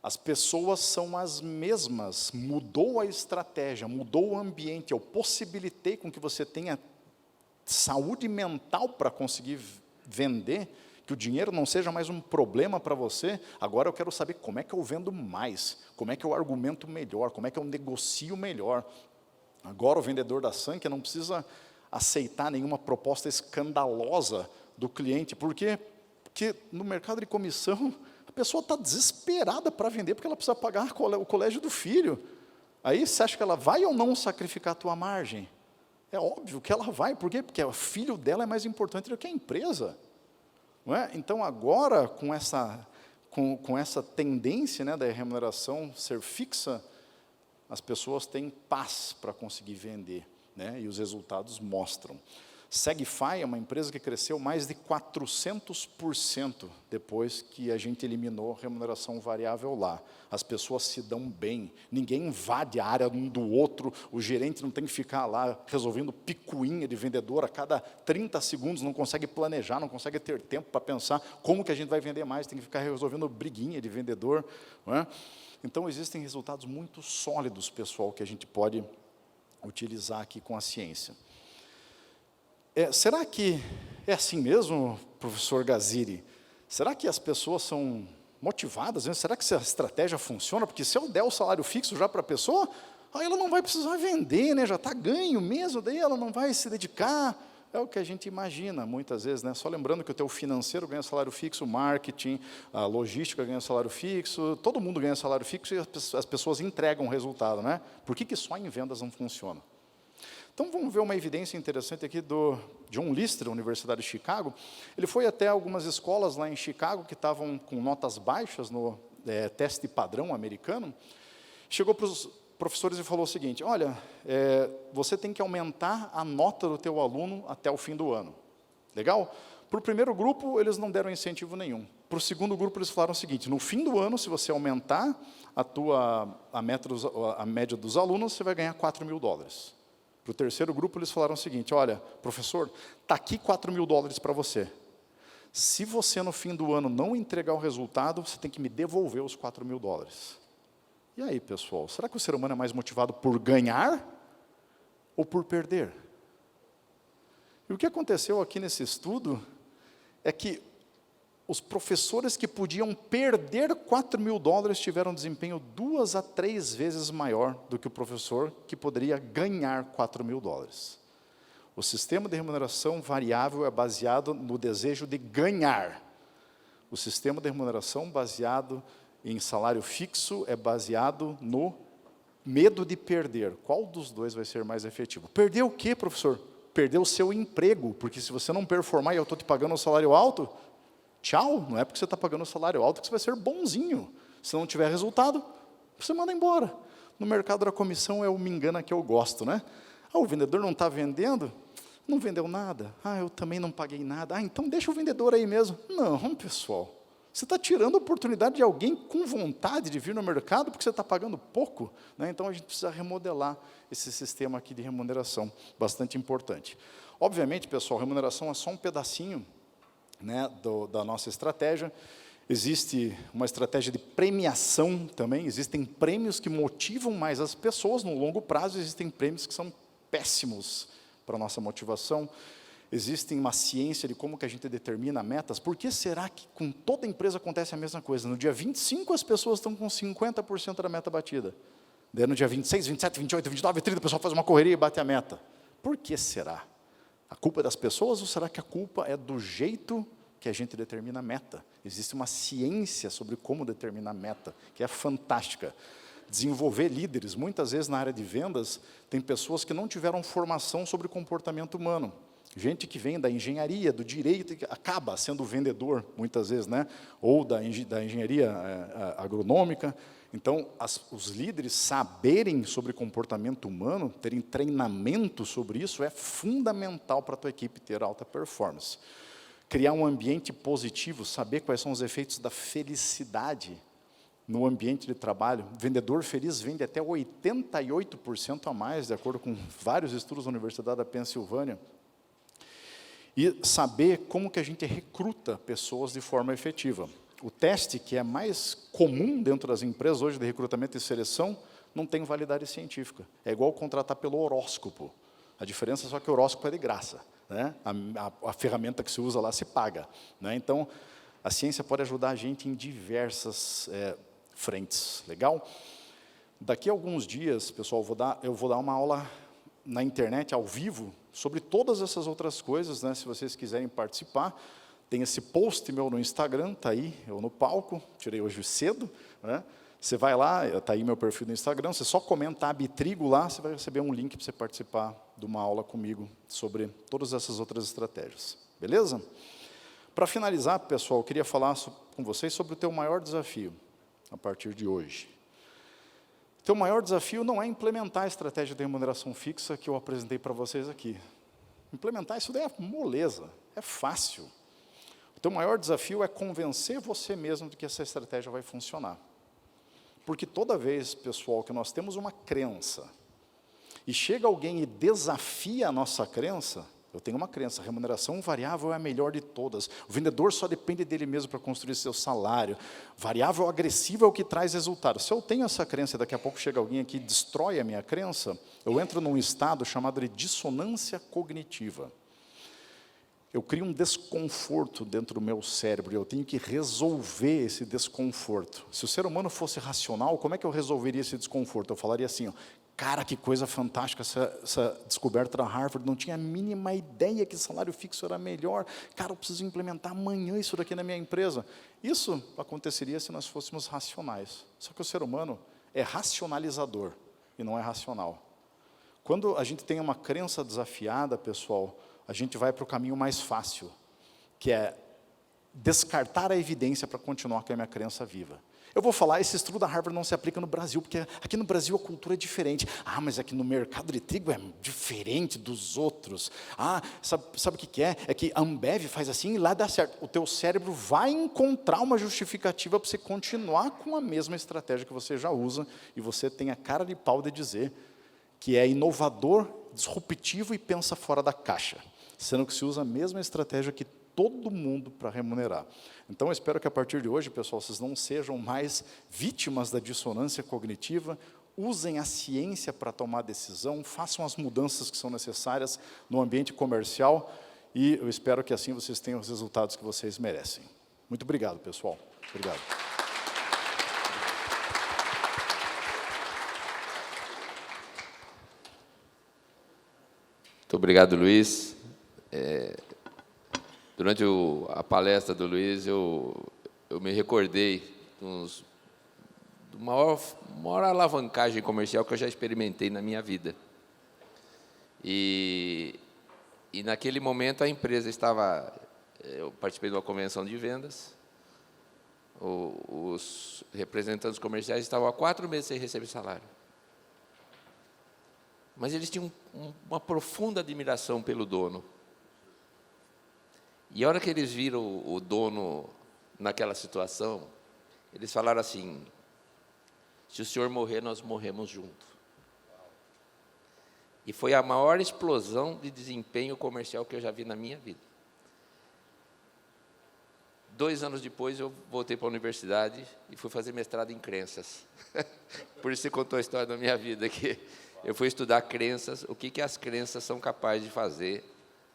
As pessoas são as mesmas, mudou a estratégia, mudou o ambiente, eu possibilitei com que você tenha saúde mental para conseguir vender, que o dinheiro não seja mais um problema para você. Agora eu quero saber como é que eu vendo mais, como é que eu argumento melhor, como é que eu negocio melhor. Agora o vendedor da Sankhya não precisa aceitar nenhuma proposta escandalosa do cliente. Por quê? Porque no mercado de comissão, a pessoa está desesperada para vender, porque ela precisa pagar o colégio do filho. Aí você acha que ela vai ou não sacrificar a tua margem? É óbvio que ela vai. Por quê? Porque o filho dela é mais importante do que a empresa. Não é? Então, agora, com essa tendência, né, da remuneração ser fixa, as pessoas têm paz para conseguir vender, né, e os resultados mostram. Segify é uma empresa que cresceu mais de 400% depois que a gente eliminou a remuneração variável lá. As pessoas se dão bem, ninguém invade a área um do outro, o gerente não tem que ficar lá resolvendo picuinha de vendedor a cada 30 segundos, não consegue planejar, não consegue ter tempo para pensar como que a gente vai vender mais, tem que ficar resolvendo briguinha de vendedor. Não é? Então, existem resultados muito sólidos, pessoal, que a gente pode utilizar aqui com a ciência. Será que é assim mesmo, professor Gaziri? Será que as pessoas são motivadas? Será que essa estratégia funciona? Porque se eu der o salário fixo já para a pessoa, aí ela não vai precisar vender, né? Já está ganho mesmo, daí ela não vai se dedicar. É o que a gente imagina muitas vezes, né? Só lembrando que o teu financeiro ganha salário fixo, o marketing, a logística ganha salário fixo, todo mundo ganha salário fixo e as pessoas entregam o resultado, né? Por que só em vendas não funciona? Então, vamos ver uma evidência interessante aqui do John Lister, da Universidade de Chicago. Ele foi até algumas escolas lá em Chicago que estavam com notas baixas no teste padrão americano. Chegou para os professores e falou o seguinte: olha, você tem que aumentar a nota do teu aluno até o fim do ano. Legal? Para o primeiro grupo, eles não deram incentivo nenhum. Para o segundo grupo, eles falaram o seguinte: no fim do ano, se você aumentar a média dos alunos, você vai ganhar $4.000. Para o terceiro grupo, eles falaram o seguinte: olha, professor, está aqui $4.000 para você. Se você, no fim do ano, não entregar o resultado, você tem que me devolver os $4.000. E aí, pessoal, será que o ser humano é mais motivado por ganhar ou por perder? E o que aconteceu aqui nesse estudo é que os professores que podiam perder $4.000 tiveram um desempenho 2 a 3 vezes maior do que o professor que poderia ganhar $4.000. O sistema de remuneração variável é baseado no desejo de ganhar. O sistema de remuneração baseado em salário fixo é baseado no medo de perder. Qual dos dois vai ser mais efetivo? Perder o quê, professor? Perder o seu emprego, porque se você não performar e eu estou te pagando um salário alto, tchau, não é porque você está pagando um salário alto que você vai ser bonzinho. Se não tiver resultado, você manda embora. No mercado da comissão é o me engana que eu gosto, né? O vendedor não está vendendo, não vendeu nada. Eu também não paguei nada. Então deixa o vendedor aí mesmo. Não, pessoal. Você está tirando a oportunidade de alguém com vontade de vir no mercado porque você está pagando pouco, né? Então a gente precisa remodelar esse sistema aqui de remuneração, bastante importante. Obviamente, pessoal, remuneração é só um pedacinho, né, da nossa estratégia. Existe uma estratégia de premiação também, existem prêmios que motivam mais as pessoas no longo prazo, existem prêmios que são péssimos para a nossa motivação. Existe uma ciência de como que a gente determina metas. Por que será que com toda empresa acontece a mesma coisa? No dia 25 as pessoas estão com 50% da meta batida. Daí no dia 26, 27, 28, 29, 30 o pessoal faz uma correria e bate a meta. Por que será? A culpa é das pessoas ou será que a culpa é do jeito que a gente determina a meta? Existe uma ciência sobre como determinar a meta, que é fantástica. Desenvolver líderes, muitas vezes na área de vendas, tem pessoas que não tiveram formação sobre comportamento humano. Gente que vem da engenharia, do direito, que acaba sendo vendedor, muitas vezes, né? Ou da engenharia agronômica. Então, os líderes saberem sobre comportamento humano, terem treinamento sobre isso, é fundamental para a tua equipe ter alta performance. Criar um ambiente positivo, saber quais são os efeitos da felicidade no ambiente de trabalho. Vendedor feliz vende até 88% a mais, de acordo com vários estudos da Universidade da Pensilvânia. E saber como que a gente recruta pessoas de forma efetiva. O teste que é mais comum dentro das empresas hoje de recrutamento e seleção não tem validade científica. É igual contratar pelo horóscopo. A diferença é só que o horóscopo é de graça, né? A ferramenta que se usa lá se paga, né? Então, a ciência pode ajudar a gente em diversas frentes. Legal? Daqui a alguns dias, pessoal, eu vou dar uma aula na internet, ao vivo, sobre todas essas outras coisas, né? Se vocês quiserem participar, tem esse post meu no Instagram, está aí, eu no palco, tirei hoje cedo, né? Você vai lá, está aí meu perfil no Instagram, você só comenta Abitrigo lá, você vai receber um link para você participar de uma aula comigo sobre todas essas outras estratégias. Beleza? Para finalizar, pessoal, eu queria falar com vocês sobre o teu maior desafio, a partir de hoje. O teu maior desafio não é implementar a estratégia de remuneração fixa que eu apresentei para vocês aqui. Implementar isso daí é moleza, é fácil. O teu maior desafio é convencer você mesmo de que essa estratégia vai funcionar. Porque toda vez, pessoal, que nós temos uma crença, e chega alguém e desafia a nossa crença, eu tenho uma crença, a remuneração variável é a melhor de todas. O vendedor só depende dele mesmo para construir seu salário. Variável agressiva é o que traz resultado. Se eu tenho essa crença e daqui a pouco chega alguém aqui e destrói a minha crença, eu entro num estado chamado de dissonância cognitiva. Eu crio um desconforto dentro do meu cérebro e eu tenho que resolver esse desconforto. Se o ser humano fosse racional, como é que eu resolveria esse desconforto? Eu falaria assim, ó, cara, que coisa fantástica essa descoberta da Harvard, não tinha a mínima ideia que salário fixo era melhor. Cara, eu preciso implementar amanhã isso daqui na minha empresa. Isso aconteceria se nós fôssemos racionais. Só que o ser humano é racionalizador e não é racional. Quando a gente tem uma crença desafiada, pessoal, a gente vai para o caminho mais fácil, que é descartar a evidência para continuar com a minha crença viva. Eu vou falar, esse estudo da Harvard não se aplica no Brasil, porque aqui no Brasil a cultura é diferente. Ah, mas aqui no mercado de trigo é diferente dos outros. Ah, sabe o que é? É que a Ambev faz assim e lá dá certo. O teu cérebro vai encontrar uma justificativa para você continuar com a mesma estratégia que você já usa, e você tem a cara de pau de dizer que é inovador, disruptivo e pensa fora da caixa, sendo que se usa a mesma estratégia que todo mundo para remunerar. Então, eu espero que a partir de hoje, pessoal, vocês não sejam mais vítimas da dissonância cognitiva, usem a ciência para tomar decisão, façam as mudanças que são necessárias no ambiente comercial, e eu espero que assim vocês tenham os resultados que vocês merecem. Muito obrigado, pessoal. Obrigado. Muito obrigado, Luiz. Durante a palestra do Luiz, eu me recordei do maior alavancagem comercial que eu já experimentei na minha vida. E naquele momento a empresa estava... Eu participei de uma convenção de vendas, os representantes comerciais estavam há 4 meses sem receber salário. Mas eles tinham uma profunda admiração pelo dono. E a hora que eles viram o dono naquela situação, eles falaram assim, se o senhor morrer, nós morremos junto. E foi a maior explosão de desempenho comercial que eu já vi na minha vida. 2 anos depois, eu voltei para a universidade e fui fazer mestrado em crenças. Por isso você contou a história da minha vida aqui. Eu fui estudar crenças, o que as crenças são capazes de fazer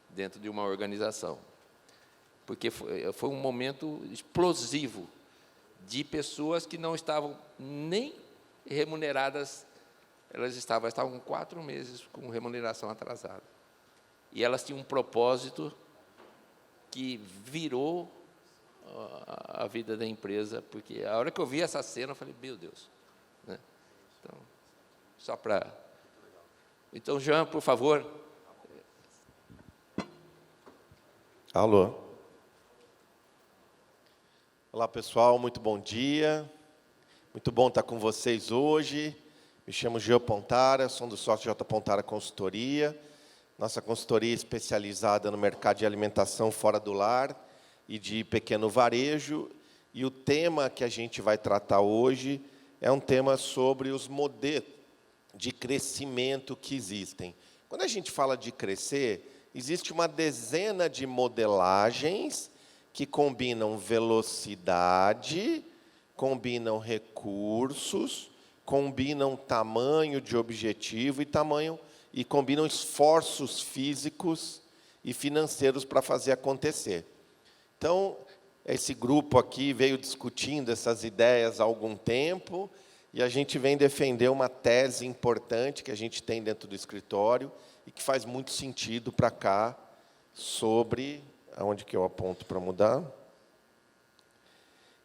dentro de uma organização. Porque foi um momento explosivo de pessoas que não estavam nem remuneradas, elas estavam com 4 meses com remuneração atrasada. E elas tinham um propósito que virou a vida da empresa, porque a hora que eu vi essa cena, eu falei, meu Deus. Né? Então, só para... Então, Jean, por favor. Alô. Olá, pessoal, muito bom dia. Muito bom estar com vocês hoje. Me chamo Jean Pontara, sou do sócio J. Pontara Consultoria. Nossa consultoria é especializada no mercado de alimentação fora do lar e de pequeno varejo. E o tema que a gente vai tratar hoje é um tema sobre os modelos de crescimento que existem. Quando a gente fala de crescer, existe uma dezena de modelagens que combinam velocidade, combinam recursos, combinam tamanho de objetivo e combinam esforços físicos e financeiros para fazer acontecer. Então, esse grupo aqui veio discutindo essas ideias há algum tempo e a gente vem defender uma tese importante que a gente tem dentro do escritório e que faz muito sentido para cá sobre... Aonde que eu aponto para mudar?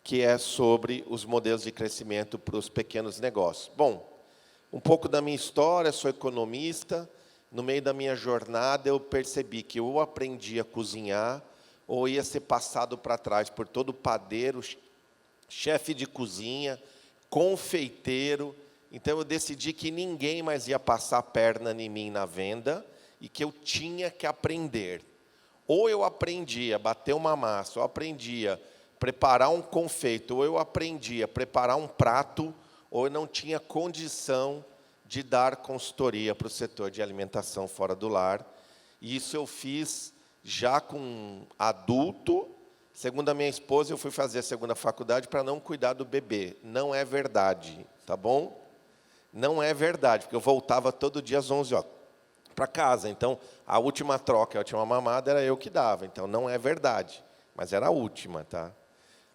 Que é sobre os modelos de crescimento para os pequenos negócios. Bom, um pouco da minha história, sou economista. No meio da minha jornada, eu percebi que eu aprendi a cozinhar ou ia ser passado para trás por todo padeiro, chefe de cozinha, confeiteiro. Então, eu decidi que ninguém mais ia passar a perna em mim na venda e que eu tinha que aprender. Ou eu aprendia a bater uma massa, ou aprendia a preparar um confeito, ou eu aprendia a preparar um prato, ou eu não tinha condição de dar consultoria para o setor de alimentação fora do lar. E isso eu fiz já com adulto. Segundo a minha esposa, eu fui fazer a segunda faculdade para não cuidar do bebê. Não é verdade, tá bom? Não é verdade, porque eu voltava todo dia às 11 horas para casa. Então, a última troca, a última mamada, era eu que dava. Então, não é verdade, mas era a última, tá?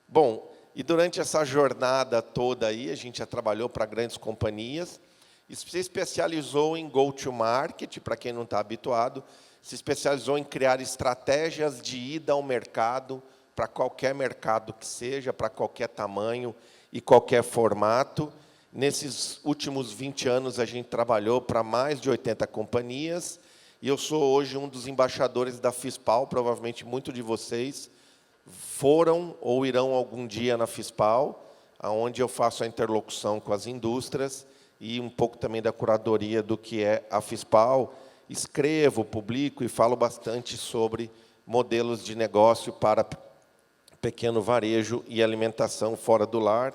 Bom, e durante essa jornada toda aí, a gente já trabalhou para grandes companhias, e se especializou em go-to-market, para quem não está habituado, se especializou em criar estratégias de ida ao mercado, para qualquer mercado que seja, para qualquer tamanho e qualquer formato. Nesses últimos 20 anos, a gente trabalhou para mais de 80 companhias, e eu sou hoje um dos embaixadores da FISPAL. Provavelmente, muitos de vocês foram ou irão algum dia na FISPAL, onde eu faço a interlocução com as indústrias e um pouco também da curadoria do que é a FISPAL. Escrevo, publico e falo bastante sobre modelos de negócio para pequeno varejo e alimentação fora do lar.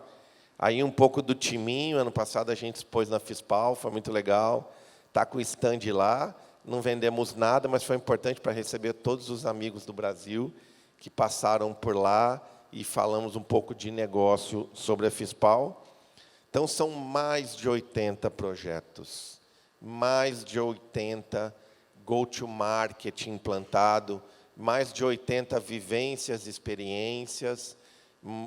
Aí um pouco do timinho, ano passado a gente expôs na FISPAL, foi muito legal. Está com o stand lá, não vendemos nada, mas foi importante para receber todos os amigos do Brasil que passaram por lá e falamos um pouco de negócio sobre a FISPAL. Então, são mais de 80 projetos, mais de 80 go-to-market implantado, mais de 80 vivências, experiências,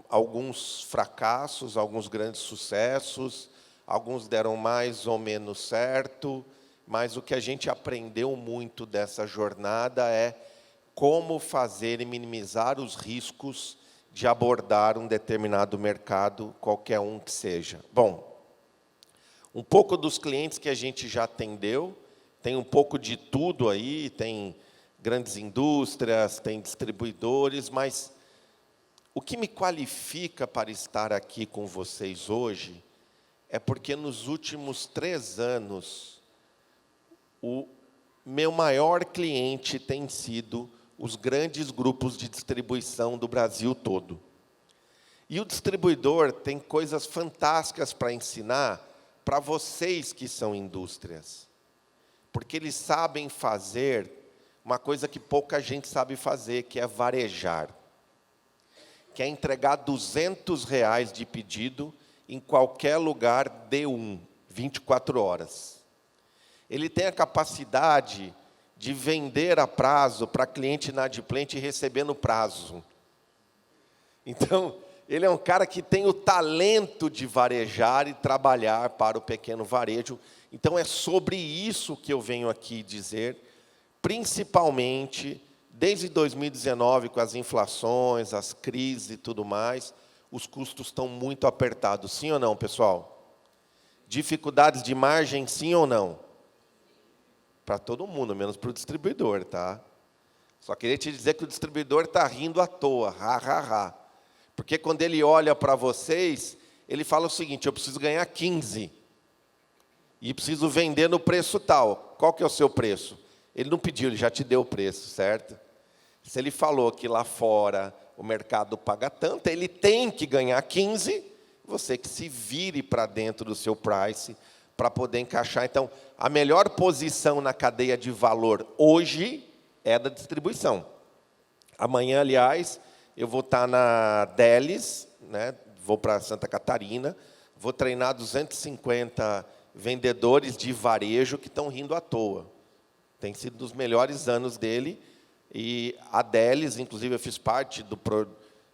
alguns fracassos, alguns grandes sucessos, alguns deram mais ou menos certo, mas o que a gente aprendeu muito dessa jornada é como fazer e minimizar os riscos de abordar um determinado mercado, qualquer um que seja. Bom, um pouco dos clientes que a gente já atendeu, tem um pouco de tudo aí, tem grandes indústrias, tem distribuidores, mas o que me qualifica para estar aqui com vocês hoje é porque nos últimos 3 anos, o meu maior cliente tem sido os grandes grupos de distribuição do Brasil todo. E o distribuidor tem coisas fantásticas para ensinar para vocês que são indústrias. Porque eles sabem fazer uma coisa que pouca gente sabe fazer, que é varejar. quer entregar R$ 200 de pedido em qualquer lugar D1, 24 horas. Ele tem a capacidade de vender a prazo para cliente inadimplente e receber no prazo. Então, ele é um cara que tem o talento de varejar e trabalhar para o pequeno varejo. Então, é sobre isso que eu venho aqui dizer, principalmente, desde 2019, com as inflações, as crises e tudo mais, os custos estão muito apertados. Sim ou não, pessoal? Dificuldades de margem, sim ou não? Para todo mundo, menos para o distribuidor, tá? Só queria te dizer que o distribuidor está rindo à toa, ha. Porque quando ele olha para vocês, ele fala o seguinte: eu preciso ganhar 15 e preciso vender no preço tal. Qual que é o seu preço? Ele não pediu, ele já te deu o preço, certo? Se ele falou que lá fora o mercado paga tanto, ele tem que ganhar 15, você que se vire para dentro do seu price para poder encaixar. Então, a melhor posição na cadeia de valor hoje é da distribuição. Amanhã, aliás, eu vou estar na Delis, né? Vou para Santa Catarina, vou treinar 250 vendedores de varejo que estão rindo à toa. Tem sido dos melhores anos dele. E a Delis, inclusive, eu fiz parte do...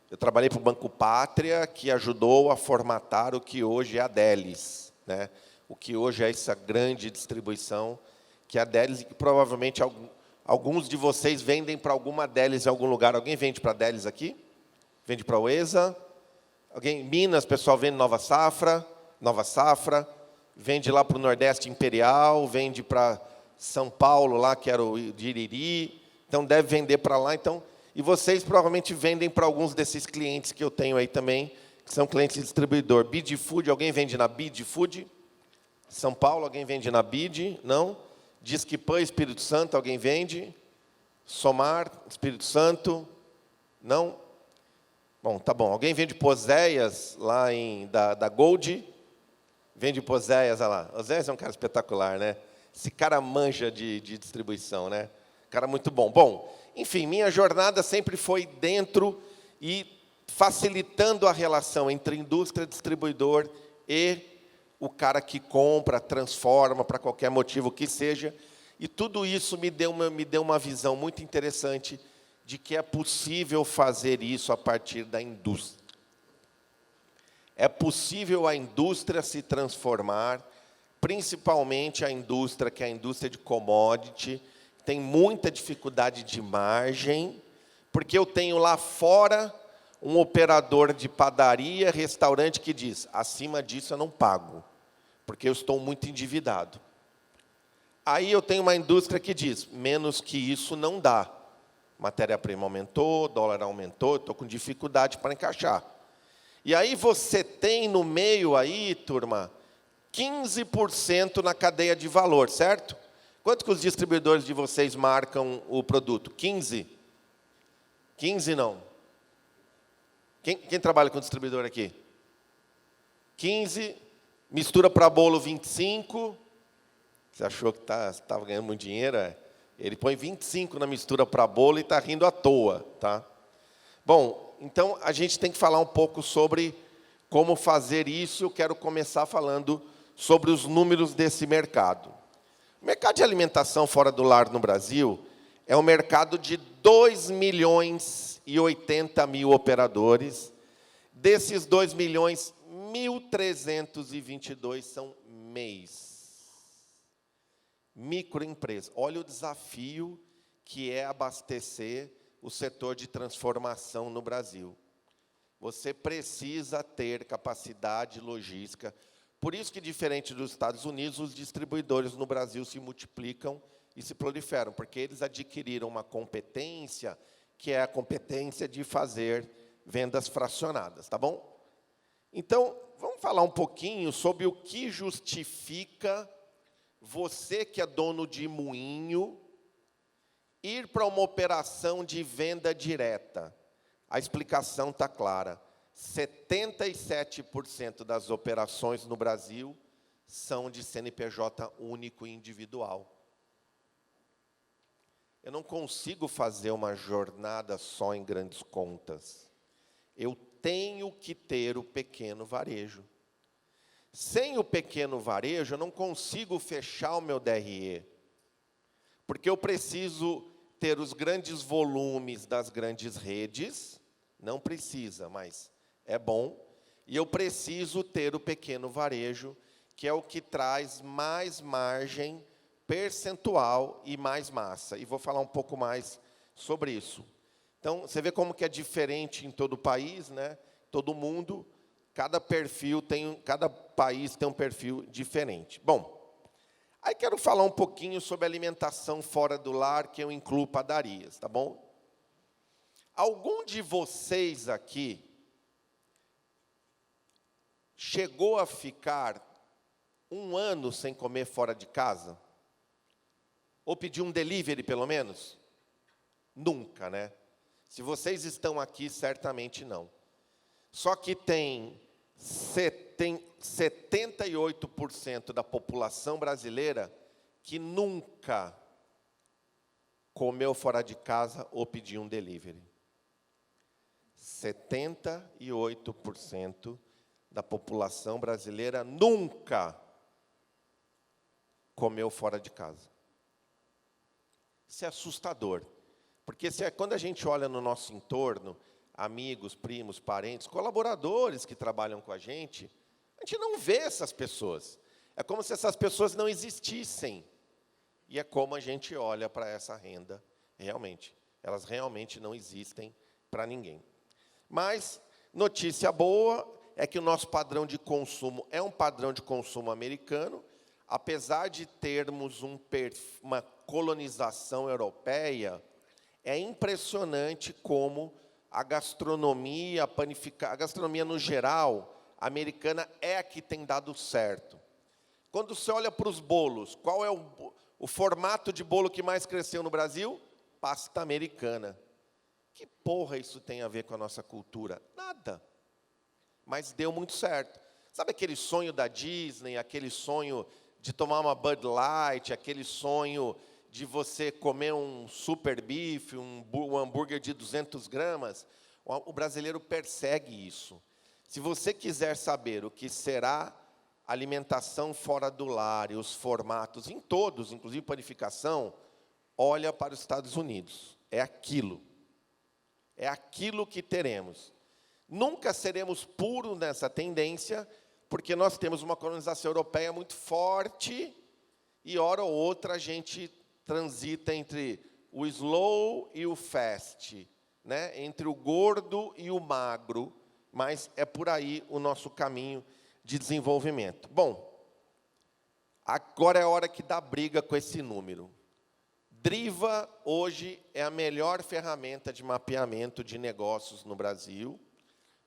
Eu trabalhei para o Banco Pátria, que ajudou a formatar o que hoje é a Delis, né? O que hoje é essa grande distribuição, que é a Delis, e que provavelmente alguns de vocês vendem para alguma Delis em algum lugar. Alguém vende para a Delis aqui? Vende para a Oesa? Alguém? Minas, pessoal, vende Nova Safra. Vende lá para o Nordeste Imperial, vende para São Paulo, lá que era o Diriri. Então, deve vender para lá. Então, e vocês provavelmente vendem para alguns desses clientes que eu tenho aí também, que são clientes de distribuidor. Bid Food, alguém vende na Bid Food? São Paulo, alguém vende na Bid? Não? Disquepan, Espírito Santo, alguém vende? Somar, Espírito Santo? Não? Bom, tá bom. Alguém vende Poséias, lá da Gold? Vende Poséias, olha lá. Poséias é um cara espetacular, né? Esse cara manja de distribuição, né? Cara muito bom. Bom, enfim, minha jornada sempre foi dentro e facilitando a relação entre indústria, distribuidor e o cara que compra, transforma, para qualquer motivo que seja. E tudo isso me deu uma visão muito interessante de que é possível fazer isso a partir da indústria. É possível a indústria se transformar, principalmente a indústria, que é a indústria de commodity, tem muita dificuldade de margem, porque eu tenho lá fora um operador de padaria, restaurante, que diz: acima disso eu não pago, porque eu estou muito endividado. Aí eu tenho uma indústria que diz: menos que isso não dá. Matéria-prima aumentou, dólar aumentou, estou com dificuldade para encaixar. E aí você tem no meio aí, turma, 15% na cadeia de valor, certo? Quanto que os distribuidores de vocês marcam o produto? 15? 15 não. Quem trabalha com distribuidor aqui? 15, mistura para bolo 25. Você achou que estava ganhando muito dinheiro? Ele põe 25 na mistura para bolo e está rindo à toa, tá? Bom, então a gente tem que falar um pouco sobre como fazer isso. Eu quero começar falando sobre os números desse mercado. O mercado de alimentação fora do lar no Brasil é um mercado de 2.080.000 operadores. Desses 2.122.000 são MEIs. Microempresas. Olha o desafio que é abastecer o setor de transformação no Brasil. Você precisa ter capacidade logística. Por isso que, diferente dos Estados Unidos, os distribuidores no Brasil se multiplicam e se proliferam, porque eles adquiriram uma competência, que é a competência de fazer vendas fracionadas, tá bom? Então, vamos falar um pouquinho sobre o que justifica você, que é dono de moinho, ir para uma operação de venda direta. A explicação está clara. 77% das operações no Brasil são de CNPJ único e individual. Eu não consigo fazer uma jornada só em grandes contas. Eu tenho que ter o pequeno varejo. Sem o pequeno varejo, eu não consigo fechar o meu DRE. Porque eu preciso ter os grandes volumes das grandes redes, não precisa, mas é bom. E eu preciso ter o pequeno varejo, que é o que traz mais margem percentual e mais massa. E vou falar um pouco mais sobre isso. Então, você vê como que é diferente em todo o país, né? Todo mundo, cada país tem um perfil diferente. Bom, aí quero falar um pouquinho sobre alimentação fora do lar, que eu incluo padarias, tá bom? Algum de vocês aqui chegou a ficar 1 ano sem comer fora de casa? Ou pedir um delivery, pelo menos? Nunca, né? Se vocês estão aqui, certamente não. Só que tem 78% da população brasileira que nunca comeu fora de casa ou pediu um delivery. 78% da população brasileira nunca comeu fora de casa. Isso é assustador. Porque quando a gente olha no nosso entorno, amigos, primos, parentes, colaboradores que trabalham com a gente não vê essas pessoas. É como se essas pessoas não existissem. E é como a gente olha para essa renda, realmente. Elas realmente não existem para ninguém. Mas, notícia boa é que o nosso padrão de consumo é um padrão de consumo americano, apesar de termos uma colonização europeia. É impressionante como a gastronomia, a gastronomia no geral, americana, é a que tem dado certo. Quando você olha para os bolos, qual é o formato de bolo que mais cresceu no Brasil? Pasta americana. Que porra isso tem a ver com a nossa cultura? Nada. Mas deu muito certo. Sabe aquele sonho da Disney, aquele sonho de tomar uma Bud Light, aquele sonho de você comer um super bife, um hambúrguer de 200 gramas, o brasileiro persegue isso. Se você quiser saber o que será alimentação fora do lar e os formatos, em todos, inclusive panificação, olha para os Estados Unidos. É aquilo. É aquilo que teremos. Nunca seremos puros nessa tendência, porque nós temos uma colonização europeia muito forte, e hora ou outra a gente transita entre o slow e o fast, né? Entre o gordo e o magro, mas é por aí o nosso caminho de desenvolvimento. Bom, agora é a hora que dá briga com esse número. Driva, hoje, é a melhor ferramenta de mapeamento de negócios no Brasil.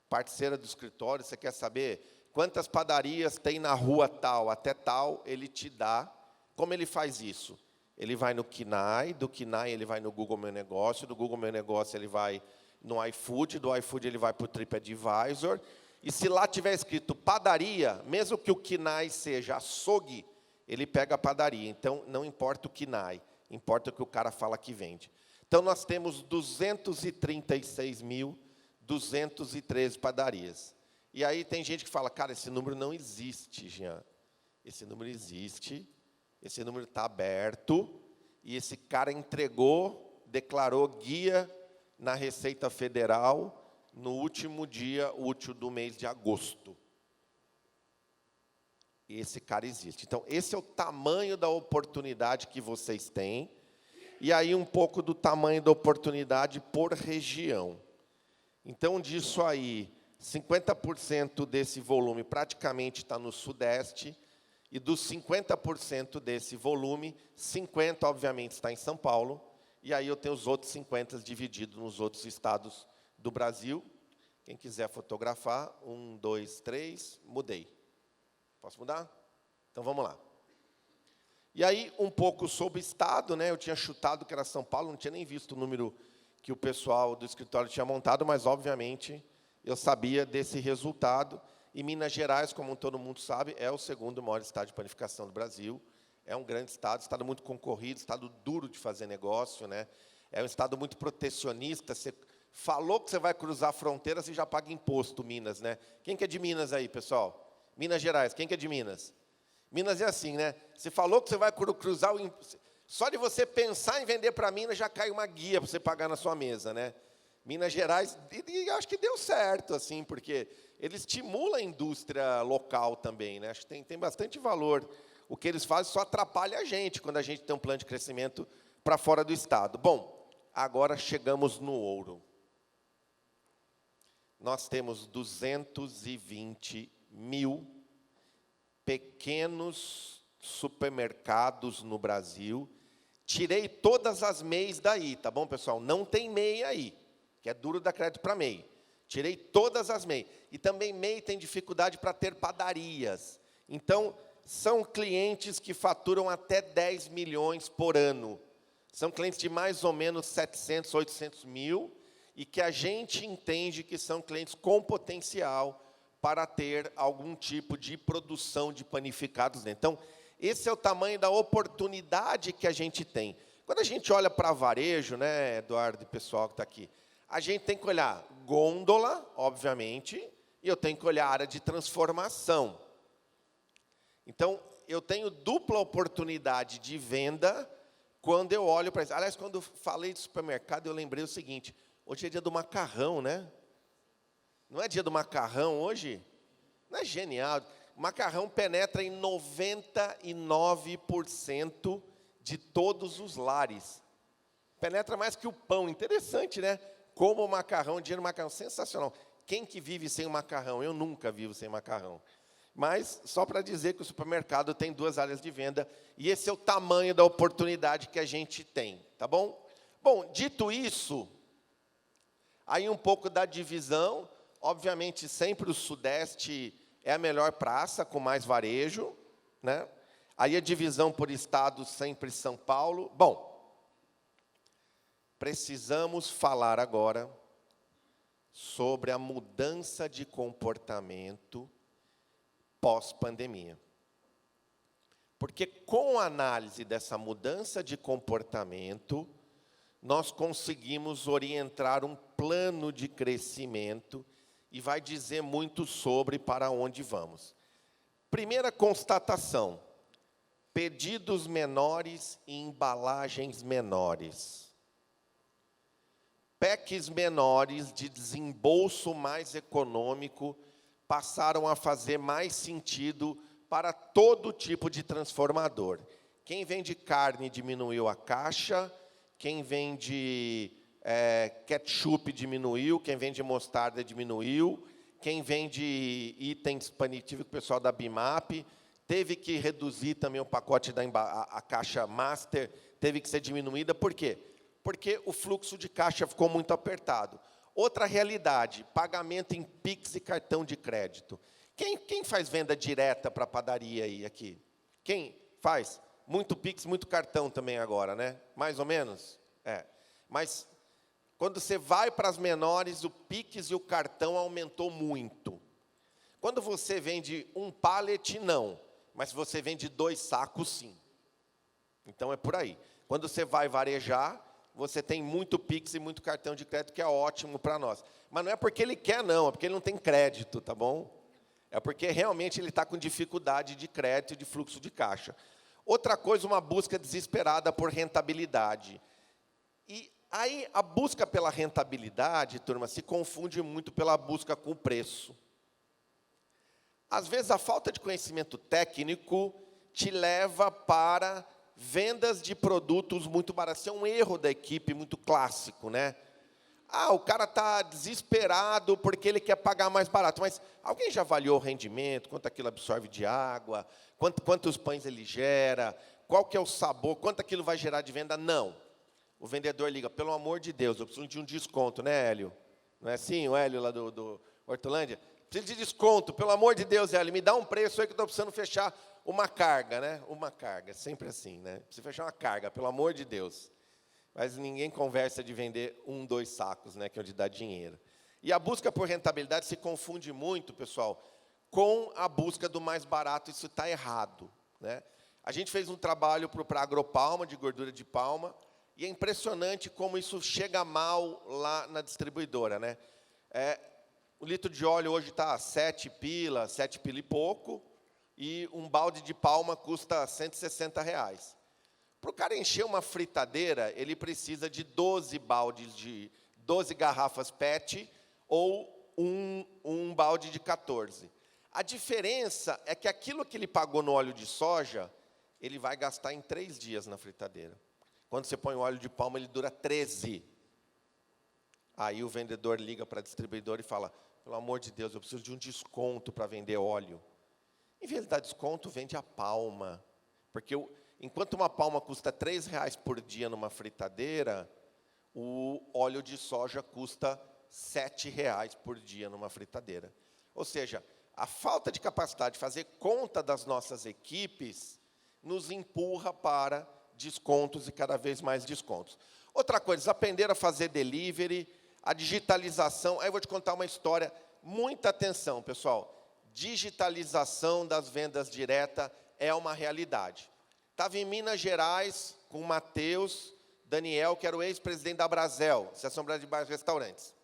Parceira do escritório, você quer saber quantas padarias tem na rua tal, até tal, ele te dá. Como ele faz isso? Ele vai no KINAI, do KINAI ele vai no Google Meu Negócio, do Google Meu Negócio ele vai no iFood, do iFood ele vai para o TripAdvisor, e se lá tiver escrito padaria, mesmo que o KINAI seja açougue, ele pega a padaria. Então, não importa o KINAI, importa o que o cara fala que vende. Então, nós temos 236.213 padarias. E aí tem gente que fala, cara, esse número não existe, Jean. Esse número existe, esse número está aberto, e esse cara entregou, declarou guia na Receita Federal no último dia útil do mês de agosto. E esse cara existe. Então, esse é o tamanho da oportunidade que vocês têm, e aí um pouco do tamanho da oportunidade por região. Então, disso aí, 50% desse volume praticamente está no Sudeste, e dos 50% desse volume, 50%, obviamente, está em São Paulo, e aí eu tenho os outros 50% divididos nos outros estados do Brasil. Quem quiser fotografar, 1, 2, 3, mudei. Posso mudar? Então, vamos lá. E aí, um pouco sobre o estado, né? Eu tinha chutado que era São Paulo, não tinha nem visto o número que o pessoal do escritório tinha montado, mas, obviamente, eu sabia desse resultado. E Minas Gerais, como todo mundo sabe, é o segundo maior estado de panificação do Brasil. É um grande estado muito concorrido, estado duro de fazer negócio, né? É um estado muito protecionista. Você Falou que você vai cruzar a fronteira, você já paga imposto, Minas, né? Quem que é de Minas aí, pessoal? Minas Gerais, quem que é de Minas? Minas é assim, né? Você falou que você vai cruzar o... Só de você pensar em vender para Minas, já cai uma guia para você pagar na sua mesa, né? Minas Gerais, e acho que deu certo, assim, porque ele estimula a indústria local também, né? Acho que tem bastante valor. O que eles fazem só atrapalha a gente, quando a gente tem um plano de crescimento para fora do estado. Bom, agora chegamos no ouro. Nós temos 220 mil pequenos supermercados no Brasil. Tirei todas as MEIs daí, tá bom, pessoal? Não tem MEI aí, que é duro dar crédito para MEI. Tirei todas as MEI. E também MEI tem dificuldade para ter padarias. Então, são clientes que faturam até 10 milhões por ano. São clientes de mais ou menos 700, 800 mil, e que a gente entende que são clientes com potencial para ter algum tipo de produção de panificados dentro. Então, esse é o tamanho da oportunidade que a gente tem. Quando a gente olha para varejo, né, Eduardo e pessoal que está aqui, a gente tem que olhar gôndola, obviamente, e eu tenho que olhar a área de transformação. Então, eu tenho dupla oportunidade de venda quando eu olho para isso. Aliás, quando eu falei de supermercado, eu lembrei o seguinte: hoje é dia do macarrão, né? Não é dia do macarrão hoje? Não é genial? O macarrão penetra em 99% de todos os lares. Penetra mais que o pão. Interessante, né? Como o macarrão, dinheiro do macarrão, sensacional. Quem que vive sem o macarrão? Eu nunca vivo sem macarrão. Mas, só para dizer que o supermercado tem 2 áreas de venda, e esse é o tamanho da oportunidade que a gente tem, tá bom? Bom, dito isso, aí um pouco da divisão. Obviamente, sempre o Sudeste é a melhor praça, com mais varejo, né? Aí a divisão por estado, sempre São Paulo. Bom, precisamos falar agora sobre a mudança de comportamento pós-pandemia. Porque com a análise dessa mudança de comportamento, nós conseguimos orientar um plano de crescimento e vai dizer muito sobre para onde vamos. Primeira constatação: pedidos menores e embalagens menores. PECs menores de desembolso mais econômico passaram a fazer mais sentido para todo tipo de transformador. Quem vende carne diminuiu a caixa, quem vende ketchup diminuiu, quem vende mostarda diminuiu, quem vende itens tive com o pessoal da Bimap, teve que reduzir também o pacote a caixa master, teve que ser diminuída. Por quê? Porque o fluxo de caixa ficou muito apertado. Outra realidade: pagamento em Pix e cartão de crédito. Quem faz venda direta para a padaria aí aqui? Quem faz? Muito Pix, muito cartão também agora, né? Mais ou menos? É. Mas quando você vai para as menores, o Pix e o cartão aumentou muito. Quando você vende um pallet, não. Mas se você vende 2 sacos, sim. Então, é por aí. Quando você vai varejar, você tem muito Pix e muito cartão de crédito, que é ótimo para nós. Mas não é porque ele quer, não. É porque ele não tem crédito, tá bom? É porque realmente ele está com dificuldade de crédito e de fluxo de caixa. Outra coisa, uma busca desesperada por rentabilidade. E aí, a busca pela rentabilidade, turma, se confunde muito pela busca com o preço. Às vezes, a falta de conhecimento técnico te leva para vendas de produtos muito baratos. Isso é um erro da equipe muito clássico, né? Ah, o cara está desesperado porque ele quer pagar mais barato. Mas alguém já avaliou o rendimento, quanto aquilo absorve de água, quantos pães ele gera, qual que é o sabor, quanto aquilo vai gerar de venda? Não. O vendedor liga: pelo amor de Deus, eu preciso de um desconto, né, Hélio? Não é assim, o Hélio lá do Hortolândia? Preciso de desconto, pelo amor de Deus, Hélio, me dá um preço aí que eu estou precisando fechar uma carga, né? Uma carga, sempre assim, né? Preciso fechar uma carga, pelo amor de Deus. Mas ninguém conversa de vender 1, 2 sacos, né, que é onde dá dinheiro. E a busca por rentabilidade se confunde muito, pessoal, com a busca do mais barato. Isso está errado, né? A gente fez um trabalho para a Agropalma, de gordura de palma, E é impressionante como isso chega mal lá na distribuidora, né? O litro de óleo hoje está 7 pila e pouco, e um balde de palma custa R$160. Para o cara encher uma fritadeira, ele precisa de 12 garrafas PET ou um balde de 14. A diferença é que aquilo que ele pagou no óleo de soja, ele vai gastar em 3 dias na fritadeira. Quando você põe o óleo de palma, ele dura 13. Aí o vendedor liga para a distribuidora e fala, pelo amor de Deus, eu preciso de um desconto para vender óleo. Em vez de dar desconto, vende a palma. Porque enquanto uma palma custa R$3 por dia numa fritadeira, o óleo de soja custa R$7 por dia numa fritadeira. Ou seja, a falta de capacidade de fazer conta das nossas equipes nos empurra para descontos e cada vez mais descontos. Outra coisa, eles aprenderam a fazer delivery, a digitalização. Aí eu vou te contar uma história. Muita atenção, pessoal. Digitalização das vendas diretas é uma realidade. Estava em Minas Gerais com o Matheus Daniel, que era o ex-presidente da Brasel, Associação Brasileira de Bares e Restaurantes.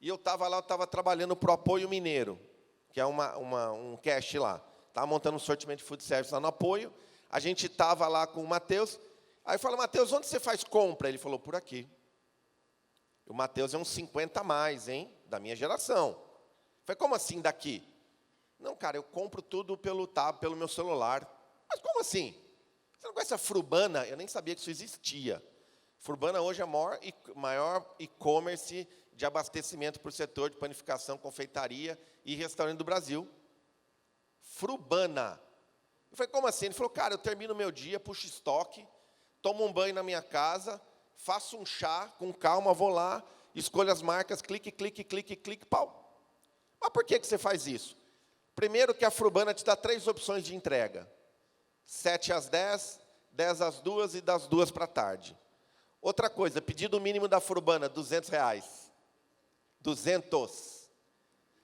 E eu estava lá, trabalhando para o Apoio Mineiro, que é um cash lá. Estava montando um sortimento de food service lá no Apoio. A gente estava lá com o Matheus. Aí eu falei, Matheus, onde você faz compra? Ele falou, por aqui. O Matheus é uns 50 a mais, hein? Da minha geração. Eu falei, como assim daqui? Não, cara, eu compro tudo pelo meu celular. Mas como assim? Você não conhece a Frubana? Eu nem sabia que isso existia. Frubana hoje é o maior e-commerce de abastecimento para o setor de panificação, confeitaria e restaurante do Brasil. Frubana. Eu falei, como assim? Ele falou, cara, eu termino meu dia, puxo estoque, tomo um banho na minha casa, faço um chá, com calma, vou lá, escolho as marcas, clique, pau. Mas por que você faz isso? Primeiro que a Frubana te dá 3 opções de entrega. 7 às 10, 10 às 2 e das 2 para a tarde. Outra coisa, pedido mínimo da Frubana, R$200. 200.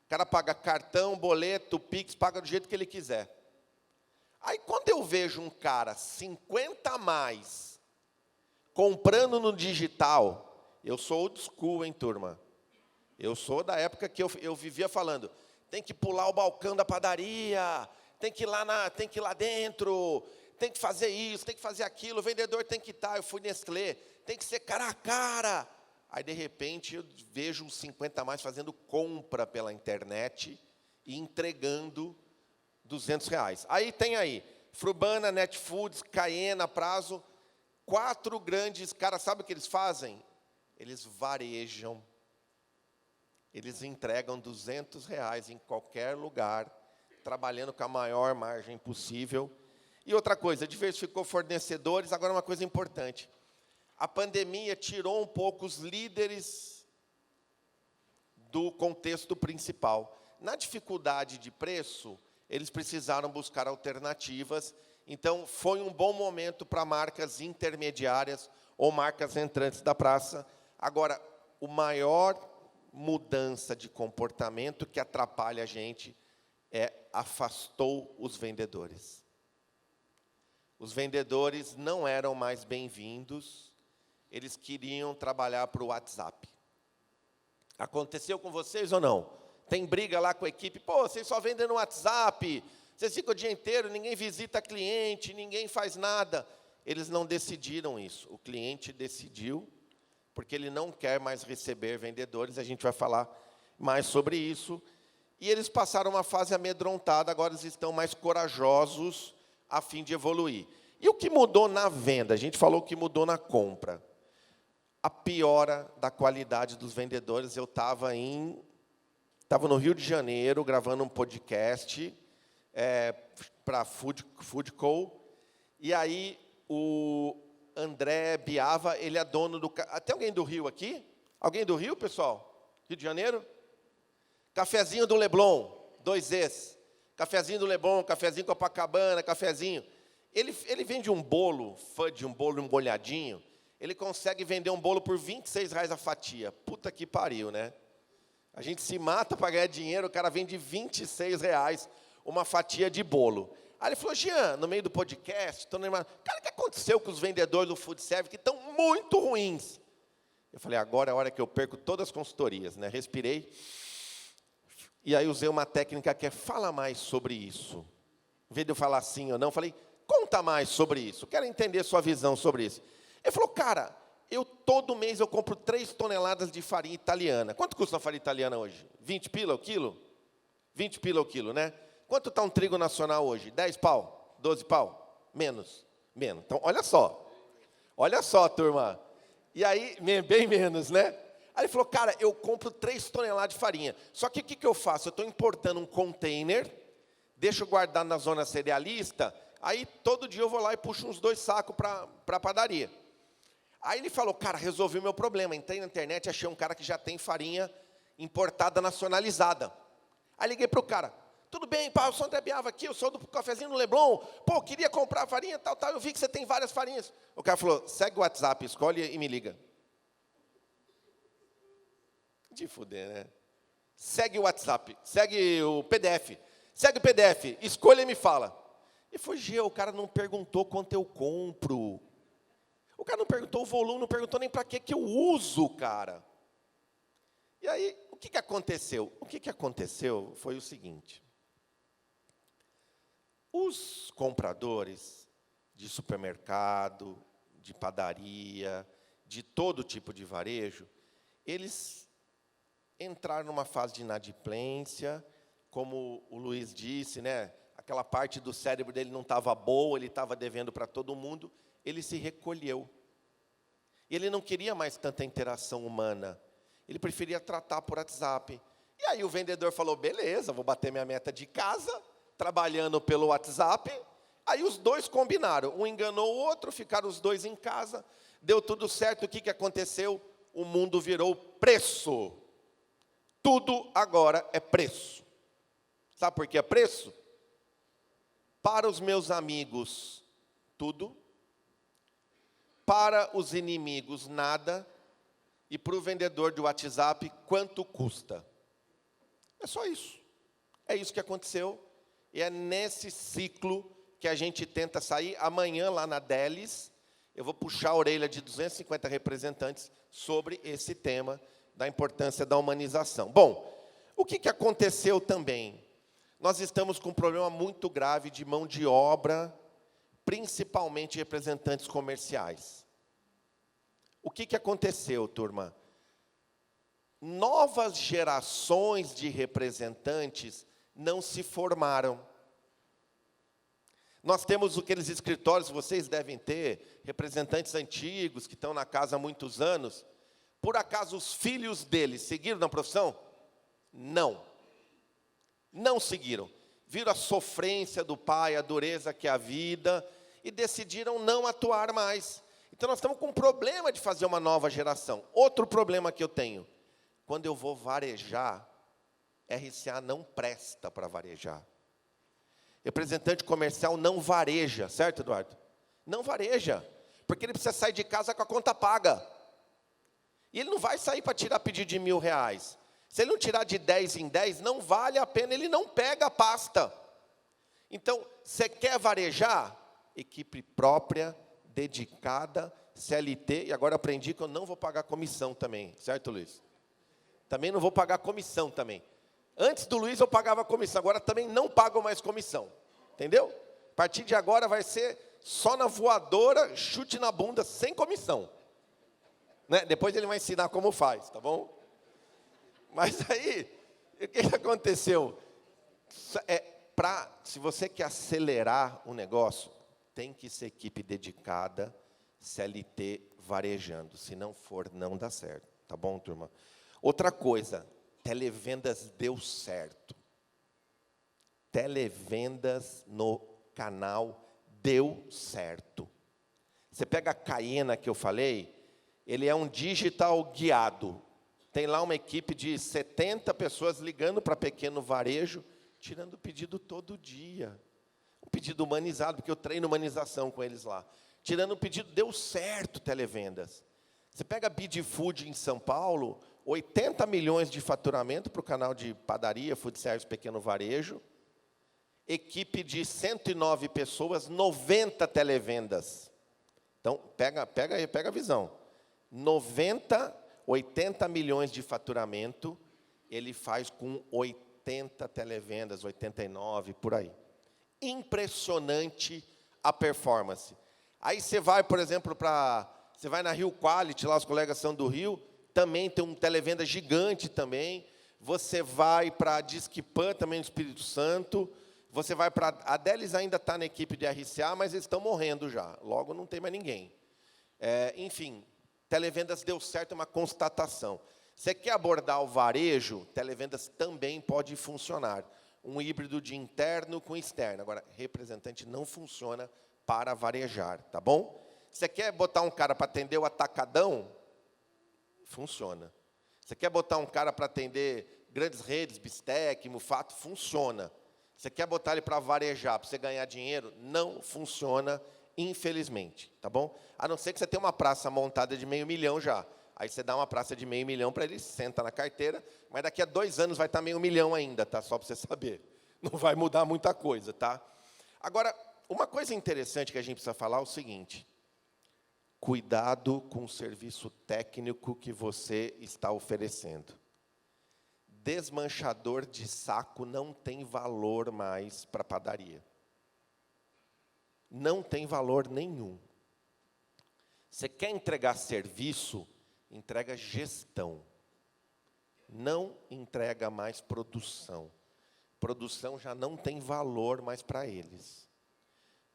O cara paga cartão, boleto, Pix, paga do jeito que ele quiser. Aí, quando eu vejo um cara 50 a mais comprando no digital, eu sou old school, hein, turma? Eu sou da época que eu vivia falando, tem que pular o balcão da padaria, tem que ir lá dentro, tem que fazer isso, tem que fazer aquilo, o vendedor tem que estar, eu fui Nestlé, tem que ser cara a cara. Aí, de repente, eu vejo uns 50 a mais fazendo compra pela internet e entregando R$200. Aí tem Frubana, Netfoods, Caena, Prazo, 4 grandes caras, sabe o que eles fazem? Eles varejam. Eles entregam R$200 em qualquer lugar, trabalhando com a maior margem possível. E outra coisa, diversificou fornecedores. Agora, uma coisa importante. A pandemia tirou um pouco os líderes do contexto principal. Na dificuldade de preço, eles precisaram buscar alternativas. Então, foi um bom momento para marcas intermediárias ou marcas entrantes da praça. Agora, a maior mudança de comportamento que atrapalha a gente afastou os vendedores. Os vendedores não eram mais bem-vindos, eles queriam trabalhar para o WhatsApp. Aconteceu com vocês ou não? Tem briga lá com a equipe, pô, vocês só vendem no WhatsApp, vocês ficam o dia inteiro, ninguém visita cliente, ninguém faz nada. Eles não decidiram isso, o cliente decidiu, porque ele não quer mais receber vendedores, a gente vai falar mais sobre isso. E eles passaram uma fase amedrontada, agora eles estão mais corajosos a fim de evoluir. E o que mudou na venda? A gente falou que mudou na compra. A piora da qualidade dos vendedores. Eu estava no Rio de Janeiro, gravando um podcast para a Foodco, e aí o André Biava, ele é dono do... Tem alguém do Rio aqui? Alguém do Rio, pessoal? Rio de Janeiro? Cafezinho do Leblon, 2 Es. Cafezinho do Leblon, cafezinho Copacabana, cafezinho. Ele vende um bolo, fudge, um bolo molhadinho, ele consegue vender um bolo por R$26 a fatia. Puta que pariu, né? A gente se mata para ganhar dinheiro, o cara vende R$26 uma fatia de bolo. Aí ele falou, Jean, no meio do podcast, cara, o que aconteceu com os vendedores do food service que estão muito ruins? Eu falei, agora é a hora que eu perco todas as consultorias, né? Respirei. E aí usei uma técnica que é, fala mais sobre isso. Em vez de eu falar sim ou não, falei, conta mais sobre isso. Quero entender sua visão sobre isso. Ele falou, cara, todo mês eu compro 3 toneladas de farinha italiana. Quanto custa a farinha italiana hoje? 20 pila o quilo? 20 pila o quilo, né? Quanto está um trigo nacional hoje? 10 pau? 12 pau? Menos. Então, olha só, turma. E aí, bem menos, né? Aí ele falou, cara, eu compro 3 toneladas de farinha. Só que o que eu faço? Eu estou importando um container, deixo guardado na zona cerealista, aí todo dia eu vou lá e puxo uns 2 sacos para a padaria. Aí ele falou, cara, resolvi o meu problema. Entrei na internet, achei um cara que já tem farinha importada, nacionalizada. Aí liguei para o cara. Tudo bem, pá, eu sou André Biava aqui, eu sou do cafezinho no Leblon. Pô, queria comprar farinha, tal, eu vi que você tem várias farinhas. O cara falou, segue o WhatsApp, escolhe e me liga. De fuder, né? Segue o WhatsApp, segue o PDF. Segue o PDF, escolha e me fala. E foi, o cara não perguntou quanto eu compro. O cara não perguntou o volume, não perguntou nem para que eu uso, cara. E aí, o que aconteceu? O que aconteceu foi o seguinte. Os compradores de supermercado, de padaria, de todo tipo de varejo, eles entraram numa fase de inadimplência, como o Luiz disse, né? Aquela parte do cérebro dele não estava boa, ele estava devendo para todo mundo, ele se recolheu. Ele não queria mais tanta interação humana, ele preferia tratar por WhatsApp. E aí o vendedor falou, beleza, vou bater minha meta de casa, trabalhando pelo WhatsApp. Aí os dois combinaram, um enganou o outro, ficaram os dois em casa, deu tudo certo. O que aconteceu? O mundo virou preço. Tudo agora é preço. Sabe por que é preço? Para os meus amigos, tudo. Para os inimigos, nada. E para o vendedor de WhatsApp, quanto custa? É só isso. É isso que aconteceu. E é nesse ciclo que a gente tenta sair. Amanhã, lá na Delis, eu vou puxar a orelha de 250 representantes sobre esse tema da importância da humanização. Bom, o que aconteceu também? Nós estamos com um problema muito grave de mão de obra, principalmente representantes comerciais. O que aconteceu, turma? Novas gerações de representantes não se formaram. Nós temos aqueles escritórios, vocês devem ter, representantes antigos que estão na casa há muitos anos. Por acaso os filhos deles seguiram na profissão? Não. Não seguiram. Viram a sofrência do pai, a dureza que é a vida, e decidiram não atuar mais. Então nós estamos com um problema de fazer uma nova geração. Outro problema que eu tenho, quando eu vou varejar, RCA não presta para varejar. Representante comercial não vareja, certo, Eduardo? Não vareja, porque ele precisa sair de casa com a conta paga. E ele não vai sair para tirar pedido de R$1.000. Se ele não tirar de 10 em 10, não vale a pena, ele não pega a pasta. Então, você quer varejar? Equipe própria, dedicada, CLT, e agora aprendi que eu não vou pagar comissão também, certo, Luiz? Também não vou pagar comissão também. Antes do Luiz eu pagava comissão, agora também não pago mais comissão. Entendeu? A partir de agora vai ser só na voadora, chute na bunda, sem comissão. Né? Depois ele vai ensinar como faz, tá bom? Mas aí, o que aconteceu? Se você quer acelerar o negócio, tem que ser equipe dedicada, CLT varejando. Se não for, não dá certo. Tá bom, turma? Outra coisa, televendas deu certo. Televendas no canal deu certo. Você pega a Caena que eu falei, ele é um digital guiado. Tem lá uma equipe de 70 pessoas ligando para pequeno varejo, tirando pedido todo dia. Um pedido humanizado, porque eu treino humanização com eles lá. Tirando o pedido, deu certo televendas. Você pega a Bid Food em São Paulo, 80 milhões de faturamento para o canal de padaria, food service, pequeno varejo. Equipe de 109 pessoas, 90 televendas. Então, pega a visão. 80 milhões de faturamento, ele faz com 80 televendas, 89, por aí. Impressionante a performance. Aí você vai, por exemplo, você vai na Rio Quality, lá os colegas são do Rio, também tem um televenda gigante também. Você vai para a Discpan, também no Espírito Santo. Você vai para... A Delis ainda está na equipe de RCA, mas eles estão morrendo já. Logo, não tem mais ninguém. Enfim, televendas deu certo, é uma constatação. Você quer abordar o varejo, televendas também pode funcionar. Um híbrido de interno com externo. Agora, representante não funciona para varejar, tá bom? Você quer botar um cara para atender o atacadão? Funciona. Você quer botar um cara para atender grandes redes, Bistec, Mufato? Funciona. Você quer botar ele para varejar, para você ganhar dinheiro? Não funciona, infelizmente, tá bom? A não ser que você tenha uma praça montada de $500 mil já. Aí você dá uma praça de $500 mil para ele, senta na carteira, mas daqui a 2 anos vai estar $500 mil ainda, tá? Só para você saber. Não vai mudar muita coisa, tá? Agora, uma coisa interessante que a gente precisa falar é o seguinte: cuidado com o serviço técnico que você está oferecendo. Desmanchador de saco não tem valor mais para a padaria. Não tem valor nenhum. Você quer entregar serviço, entrega gestão. Não entrega mais produção. Produção já não tem valor mais para eles.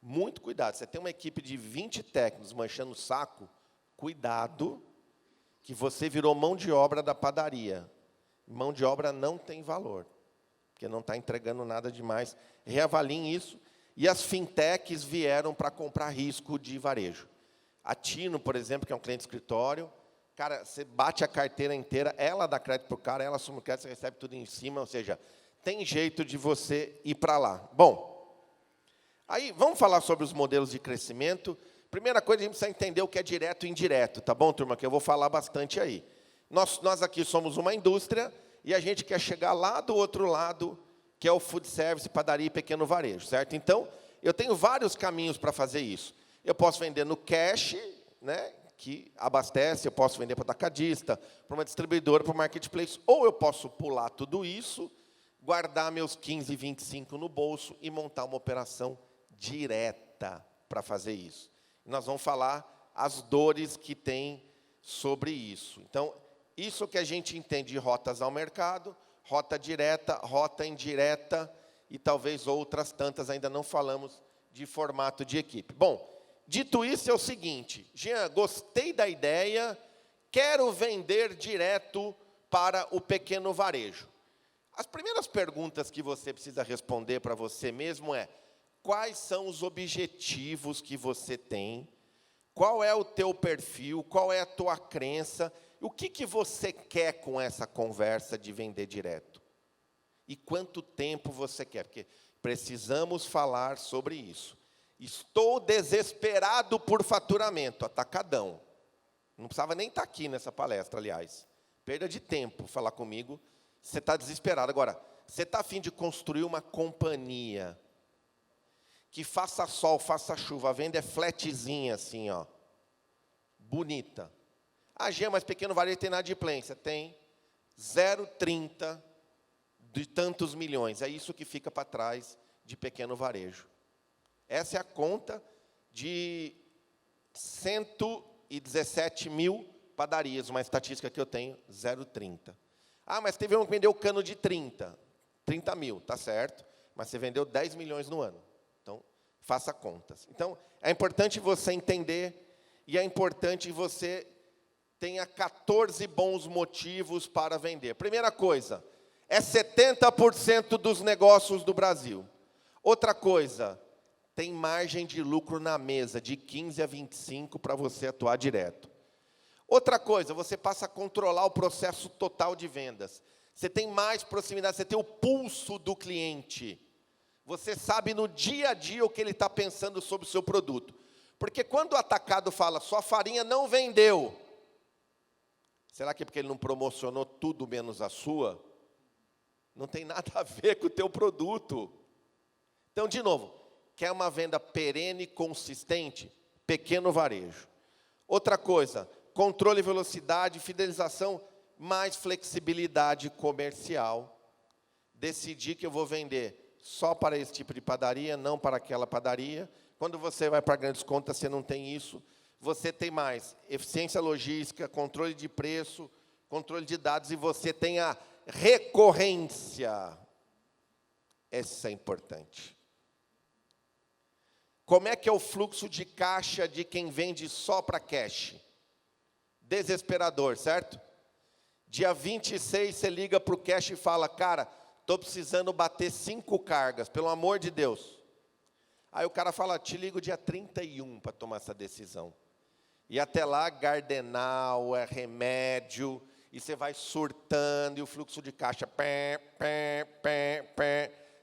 Muito cuidado. Você tem uma equipe de 20 técnicos manchando o saco, cuidado, que você virou mão de obra da padaria. Mão de obra não tem valor, porque não está entregando nada demais. Reavaliem isso. E as fintechs vieram para comprar risco de varejo. A Tino, por exemplo, que é um cliente de escritório, cara, você bate a carteira inteira, ela dá crédito para o cara, ela assume o crédito, você recebe tudo em cima, ou seja, tem jeito de você ir para lá. Bom, aí vamos falar sobre os modelos de crescimento. Primeira coisa, a gente precisa entender o que é direto e indireto, tá bom, turma? Que eu vou falar bastante aí. Nós aqui somos uma indústria e a gente quer chegar lá do outro lado, que é o food service, padaria e pequeno varejo, certo? Então, eu tenho vários caminhos para fazer isso. Eu posso vender no cash, né, que abastece, eu posso vender para o atacadista, para uma distribuidora, para o marketplace, ou eu posso pular tudo isso, guardar meus 15, 25 no bolso e montar uma operação direta para fazer isso. Nós vamos falar as dores que tem sobre isso. Então, isso que a gente entende de rotas ao mercado, rota direta, rota indireta e talvez outras tantas, ainda não falamos de formato de equipe. Bom, dito isso, é o seguinte: Jean, gostei da ideia, quero vender direto para o pequeno varejo. As primeiras perguntas que você precisa responder para você mesmo é: quais são os objetivos que você tem? Qual é o teu perfil? Qual é a tua crença? O que você quer com essa conversa de vender direto? E quanto tempo você quer? Porque precisamos falar sobre isso. Estou desesperado por faturamento, atacadão. Não precisava nem estar aqui nessa palestra, aliás. Perda de tempo falar comigo. Você está desesperado. Agora, você está a fim de construir uma companhia que faça sol, faça chuva, a venda é flatzinha assim, ó, bonita. Ah, Jean, mas pequeno varejo tem inadimplência. Tem 0,30 de tantos milhões. É isso que fica para trás de pequeno varejo. Essa é a conta de 117 mil padarias, uma estatística que eu tenho, 0,30. Ah, mas teve um que vendeu cano de 30 mil, tá certo, mas você vendeu 10 milhões no ano. Então, faça contas. Então, é importante você entender e é importante você tenha 14 bons motivos para vender. Primeira coisa, é 70% dos negócios do Brasil. Outra coisa, tem margem de lucro na mesa, de 15 a 25 para você atuar direto. Outra coisa, você passa a controlar o processo total de vendas. Você tem mais proximidade, você tem o pulso do cliente. Você sabe no dia a dia o que ele está pensando sobre o seu produto. Porque quando o atacado fala, sua farinha não vendeu, será que é porque ele não promocionou tudo menos a sua? Não tem nada a ver com o teu produto. Então, de novo, quer uma venda perene, consistente? Pequeno varejo. Outra coisa, controle, velocidade, fidelização, mais flexibilidade comercial. Decidir que eu vou vender só para esse tipo de padaria, não para aquela padaria. Quando você vai para grandes contas, você não tem isso. Você tem mais eficiência logística, controle de preço, controle de dados, e você tem a recorrência. Essa é importante. Como é que é o fluxo de caixa de quem vende só para cash? Desesperador, certo? Dia 26, você liga para o cash e fala, cara, estou precisando bater 5 cargas, pelo amor de Deus. Aí o cara fala, te ligo dia 31 para tomar essa decisão. E até lá, Gardenal, é remédio, e você vai surtando, e o fluxo de caixa, pé.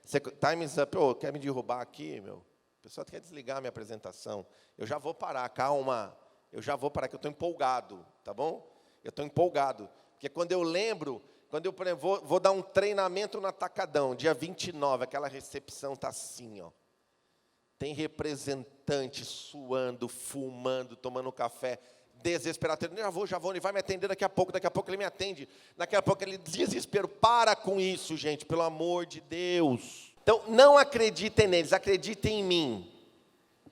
Você, time's up, quer me derrubar aqui, meu? O pessoal quer desligar a minha apresentação. Eu já vou parar, calma. Eu já vou parar, que eu estou empolgado, tá bom? Eu estou empolgado. Porque quando eu lembro, quando eu vou dar um treinamento no Atacadão, dia 29, aquela recepção está assim, ó. Tem representante suando, fumando, tomando café, desesperado. Já vou, ele vai me atender daqui a pouco ele me atende. Daqui a pouco ele desespero. Para com isso, gente, pelo amor de Deus. Então, não acreditem neles, acreditem em mim.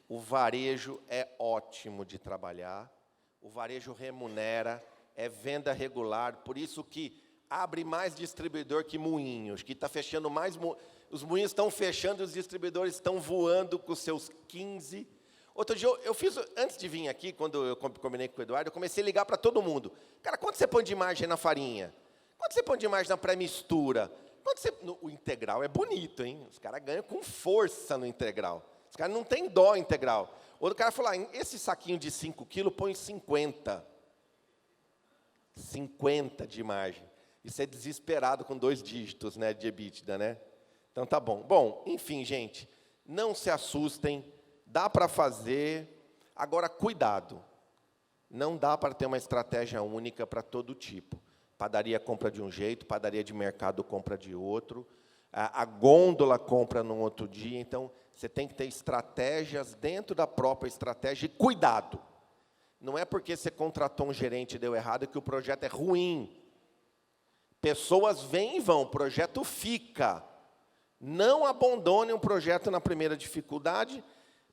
O varejo é ótimo de trabalhar, o varejo remunera, é venda regular, por isso que abre mais distribuidor que moinhos, que está fechando mais... Os moinhos estão fechando e os distribuidores estão voando com os seus 15. Outro dia, eu fiz, antes de vir aqui, quando eu combinei com o Eduardo, eu comecei a ligar para todo mundo. Cara, quanto você põe de margem na farinha? Quanto você põe de margem na pré-mistura? O integral é bonito, hein? Os caras ganham com força no integral. Os caras não têm dó integral. Outro cara falou, esse saquinho de 5 quilos põe 50. 50 de margem. Isso é desesperado com 2 dígitos, né, de EBITDA, né? Então, tá bom. Bom, enfim, gente, não se assustem, dá para fazer. Agora, cuidado. Não dá para ter uma estratégia única para todo tipo. Padaria compra de um jeito, padaria de mercado compra de outro, a gôndola compra num outro dia. Então, você tem que ter estratégias dentro da própria estratégia. E cuidado. Não é porque você contratou um gerente e deu errado que o projeto é ruim. Pessoas vêm e vão, o projeto fica. Não abandone um projeto na primeira dificuldade.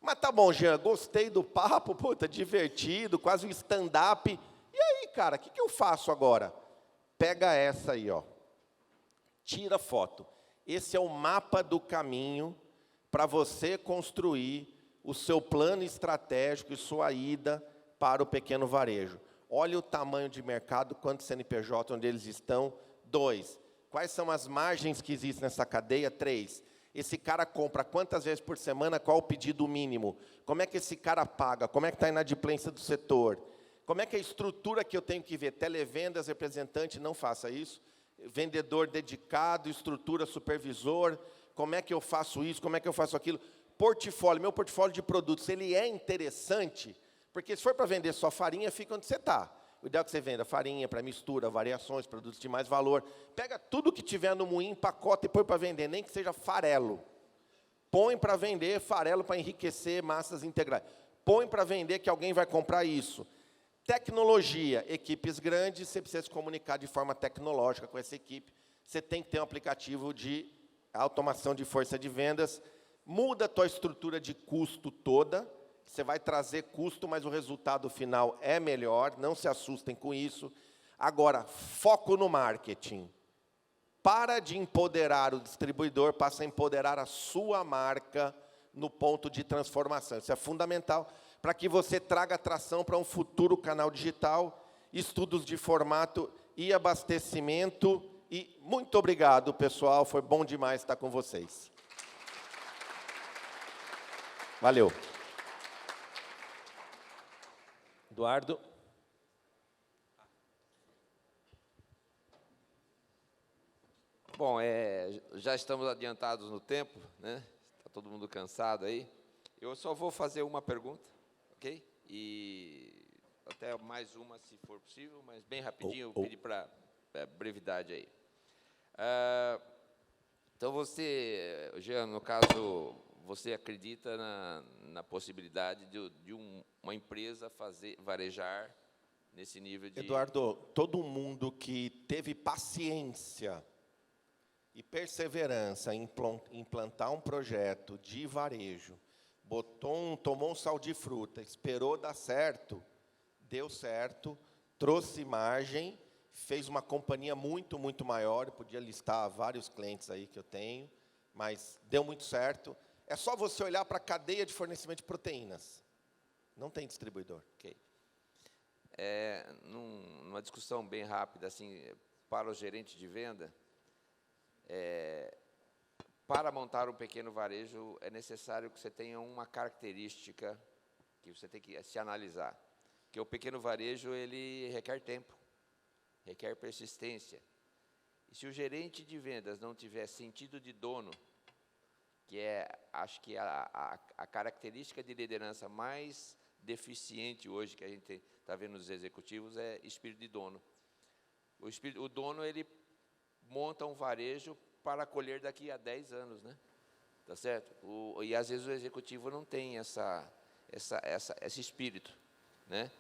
Mas tá bom, Jean, gostei do papo, puta, divertido, quase um stand-up. E aí, cara, o que eu faço agora? Pega essa aí, ó. Tira foto. Esse é o mapa do caminho para você construir o seu plano estratégico e sua ida para o pequeno varejo. Olha o tamanho de mercado, quantos CNPJ, onde eles estão. 2. Quais são as margens que existem nessa cadeia? 3. Esse cara compra quantas vezes por semana? Qual o pedido mínimo? Como é que esse cara paga? Como é que está a inadimplência do setor? Como é que é a estrutura que eu tenho que ver? Televendas, representante, não faça isso. Vendedor dedicado, estrutura, supervisor. Como é que eu faço isso? Como é que eu faço aquilo? Portfólio, meu portfólio de produtos, ele é interessante, porque se for para vender só farinha, fica onde você está. O ideal é que você venda farinha, para mistura, variações, produtos de mais valor. Pega tudo que tiver no moinho, empacota e põe para vender, nem que seja farelo. Põe para vender farelo para enriquecer massas integrais. Põe para vender que alguém vai comprar isso. Tecnologia, equipes grandes, você precisa se comunicar de forma tecnológica com essa equipe. Você tem que ter um aplicativo de automação de força de vendas. Muda a tua estrutura de custo toda. Você vai trazer custo, mas o resultado final é melhor. Não se assustem com isso. Agora, foco no marketing. Para de empoderar o distribuidor, passa a empoderar a sua marca no ponto de transformação. Isso é fundamental para que você traga atração para um futuro canal digital, estudos de formato e abastecimento. E muito obrigado, pessoal. Foi bom demais estar com vocês. Valeu. Eduardo. Bom, já estamos adiantados no tempo, né? Está todo mundo cansado aí. Eu só vou fazer uma pergunta, ok? E até mais uma, se for possível, mas bem rapidinho, eu pedi para brevidade aí. Então, você, Jean, no caso, você acredita na possibilidade de uma empresa varejar nesse nível de... Eduardo, todo mundo que teve paciência e perseverança em implantar um projeto de varejo, tomou um sal de fruta, esperou dar certo, deu certo, trouxe margem, fez uma companhia muito, muito maior, eu podia listar vários clientes aí que eu tenho, mas deu muito certo. É só você olhar para a cadeia de fornecimento de proteínas. Não tem distribuidor. Ok. Numa discussão bem rápida, assim, para o gerente de venda, para montar um pequeno varejo, é necessário que você tenha uma característica que você tem que se analisar. Que o pequeno varejo, ele requer tempo, requer persistência. E se o gerente de vendas não tiver sentido de dono, que acho que a característica de liderança mais deficiente hoje que a gente está vendo nos executivos é espírito de dono. O dono, ele monta um varejo para colher daqui a 10 anos, né? Tá certo? E às vezes o executivo não tem esse espírito, né?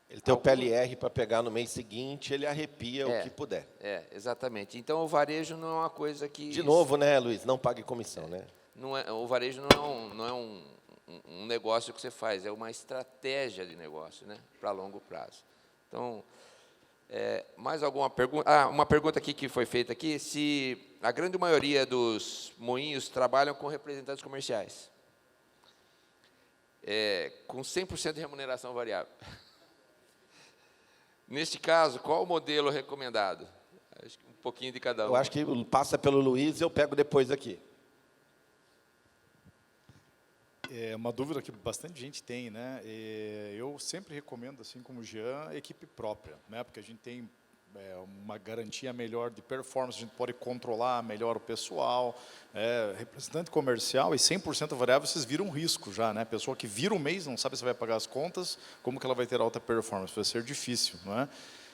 Ele tem o PLR para pegar no mês seguinte, ele arrepia o que puder. Exatamente. Então, o varejo não é uma coisa que... De novo, né, Luiz? Não pague comissão, né? O varejo não é um negócio que você faz, é uma estratégia de negócio, né, para longo prazo. Então, mais alguma pergunta? Uma pergunta aqui que foi feita aqui, se a grande maioria dos moinhos trabalham com representantes comerciais, com 100% de remuneração variável. Neste caso, qual o modelo recomendado? Acho que um pouquinho de cada um. Eu acho que passa pelo Luiz e eu pego depois aqui. É uma dúvida que bastante gente tem, né? Eu sempre recomendo, assim como o Jean, equipe própria, né? Porque a gente tem uma garantia melhor de performance, a gente pode controlar melhor o pessoal, representante comercial e 100% variável, vocês viram um risco já, né? Pessoa que vira um mês, não sabe se vai pagar as contas, como que ela vai ter alta performance? Vai ser difícil, não é?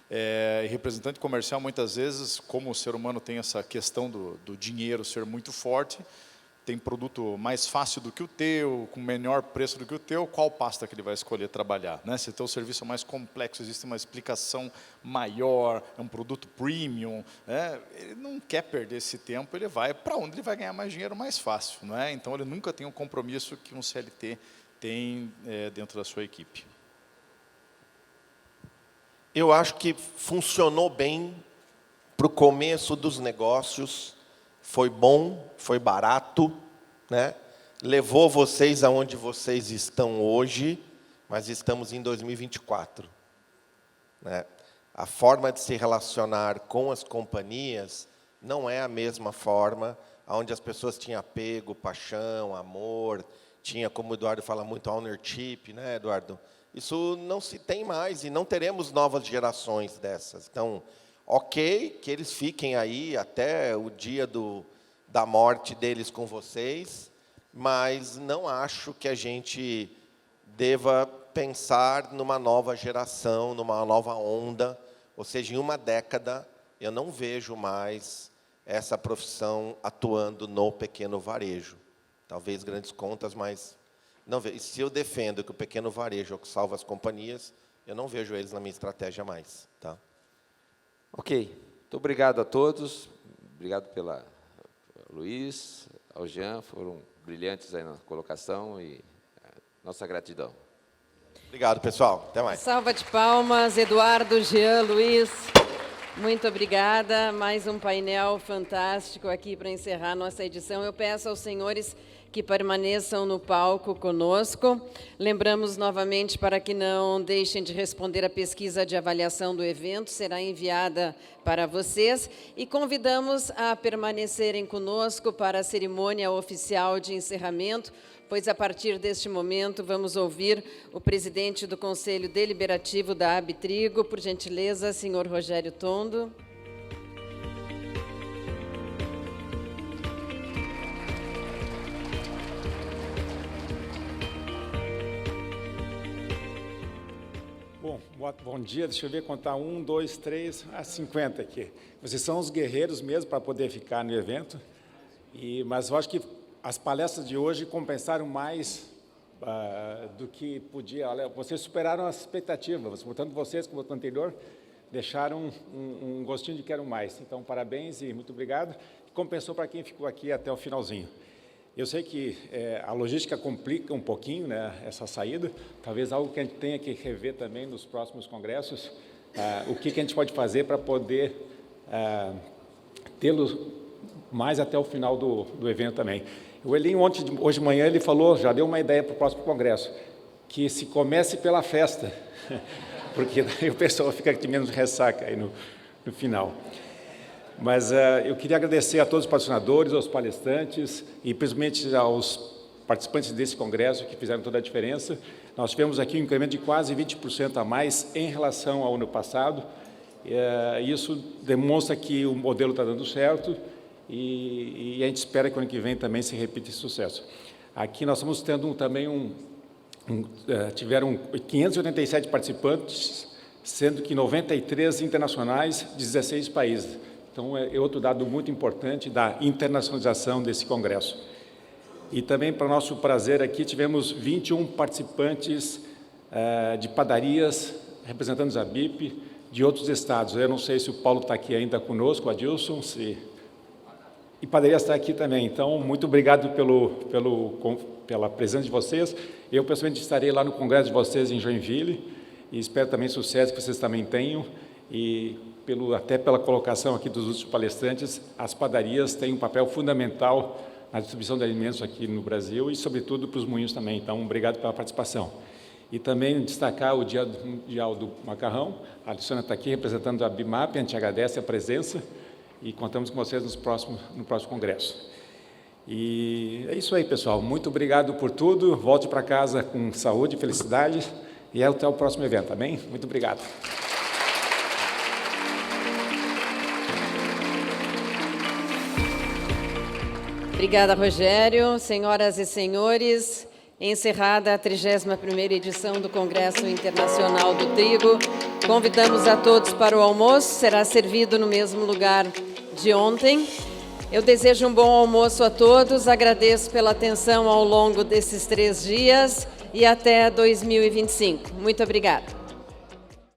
E representante comercial, muitas vezes, como o ser humano tem essa questão do dinheiro ser muito forte, tem produto mais fácil do que o teu, com menor preço do que o teu, qual pasta que ele vai escolher trabalhar, né? Se o teu serviço é mais complexo, existe uma explicação maior, é um produto premium, ele não quer perder esse tempo, ele vai para onde ele vai ganhar mais dinheiro mais fácil, não é? Então, ele nunca tem o compromisso que um CLT tem dentro da sua equipe. Eu acho que funcionou bem para o começo dos negócios, foi bom, foi barato, né? Levou vocês aonde vocês estão hoje, mas estamos em 2024. Né? A forma de se relacionar com as companhias não é a mesma forma onde as pessoas tinham apego, paixão, amor, tinha, como o Eduardo fala muito, ownership, né, Eduardo? Isso não se tem mais e não teremos novas gerações dessas. Então, ok, que eles fiquem aí até o dia da morte deles com vocês, mas não acho que a gente deva pensar numa nova geração, numa nova onda, ou seja, em uma década, eu não vejo mais essa profissão atuando no pequeno varejo. Talvez grandes contas, mas não vejo. E se eu defendo que o pequeno varejo é o que salva as companhias, eu não vejo eles na minha estratégia mais. Tá? Ok. Muito obrigado a todos. Obrigado pela Luiz, ao Jean, foram brilhantes aí na colocação e nossa gratidão. Obrigado, pessoal. Até mais. Salva de palmas, Eduardo, Jean, Luiz. Muito obrigada. Mais um painel fantástico aqui para encerrar nossa edição. Eu peço aos senhores que permaneçam no palco conosco. Lembramos novamente para que não deixem de responder a pesquisa de avaliação do evento, será enviada para vocês. E convidamos a permanecerem conosco para a cerimônia oficial de encerramento, pois a partir deste momento vamos ouvir o presidente do Conselho Deliberativo da Abitrigo, por gentileza, senhor Rogério Tondo. Bom dia, deixa eu ver, contar 1, 2, 3, 50 aqui. Vocês são os guerreiros mesmo para poder ficar no evento, mas eu acho que as palestras de hoje compensaram mais do que podia. Olha, vocês superaram as expectativas, tanto vocês como o anterior, deixaram um gostinho de quero mais. Então, parabéns e muito obrigado. Compensou para quem ficou aqui até o finalzinho. Eu sei que a logística complica um pouquinho, né, essa saída, talvez algo que a gente tenha que rever também nos próximos congressos, o que a gente pode fazer para poder tê-los mais até o final do evento também. O Elinho, hoje de manhã, ele falou, já deu uma ideia para o próximo congresso, que se comece pela festa, porque daí o pessoal fica com menos ressaca aí no final. Mas eu queria agradecer a todos os patrocinadores, aos palestrantes e principalmente aos participantes desse congresso que fizeram toda a diferença. Nós tivemos aqui um incremento de quase 20% a mais em relação ao ano passado. Isso demonstra que o modelo está dando certo e a gente espera que o ano que vem também se repita esse sucesso. Aqui nós estamos tendo também tiveram 587 participantes, sendo que 93 internacionais de 16 países. Então, é outro dado muito importante da internacionalização desse congresso. E também, para nosso prazer aqui, tivemos 21 participantes de padarias, representantes da BIP, de outros estados. Eu não sei se o Paulo está aqui ainda conosco, o Adilson, e padarias está aqui também. Então, muito obrigado pela presença de vocês. Eu, pessoalmente, estarei lá no congresso de vocês em Joinville, e espero também sucesso que vocês também tenham. E até pela colocação aqui dos outros palestrantes, as padarias têm um papel fundamental na distribuição de alimentos aqui no Brasil e, sobretudo, para os moinhos também. Então, obrigado pela participação. E também destacar o Dia Mundial do Macarrão. A Luciana está aqui representando a BIMAP, a gente agradece a presença e contamos com vocês no próximo congresso. E é isso aí, pessoal. Muito obrigado por tudo. Volte para casa com saúde e felicidade e até o próximo evento, tá bem? Muito obrigado. Obrigada, Rogério. Senhoras e senhores, encerrada a 31ª edição do Congresso Internacional do Trigo. Convidamos a todos para o almoço, será servido no mesmo lugar de ontem. Eu desejo um bom almoço a todos, agradeço pela atenção ao longo desses 3 dias e até 2025. Muito obrigada.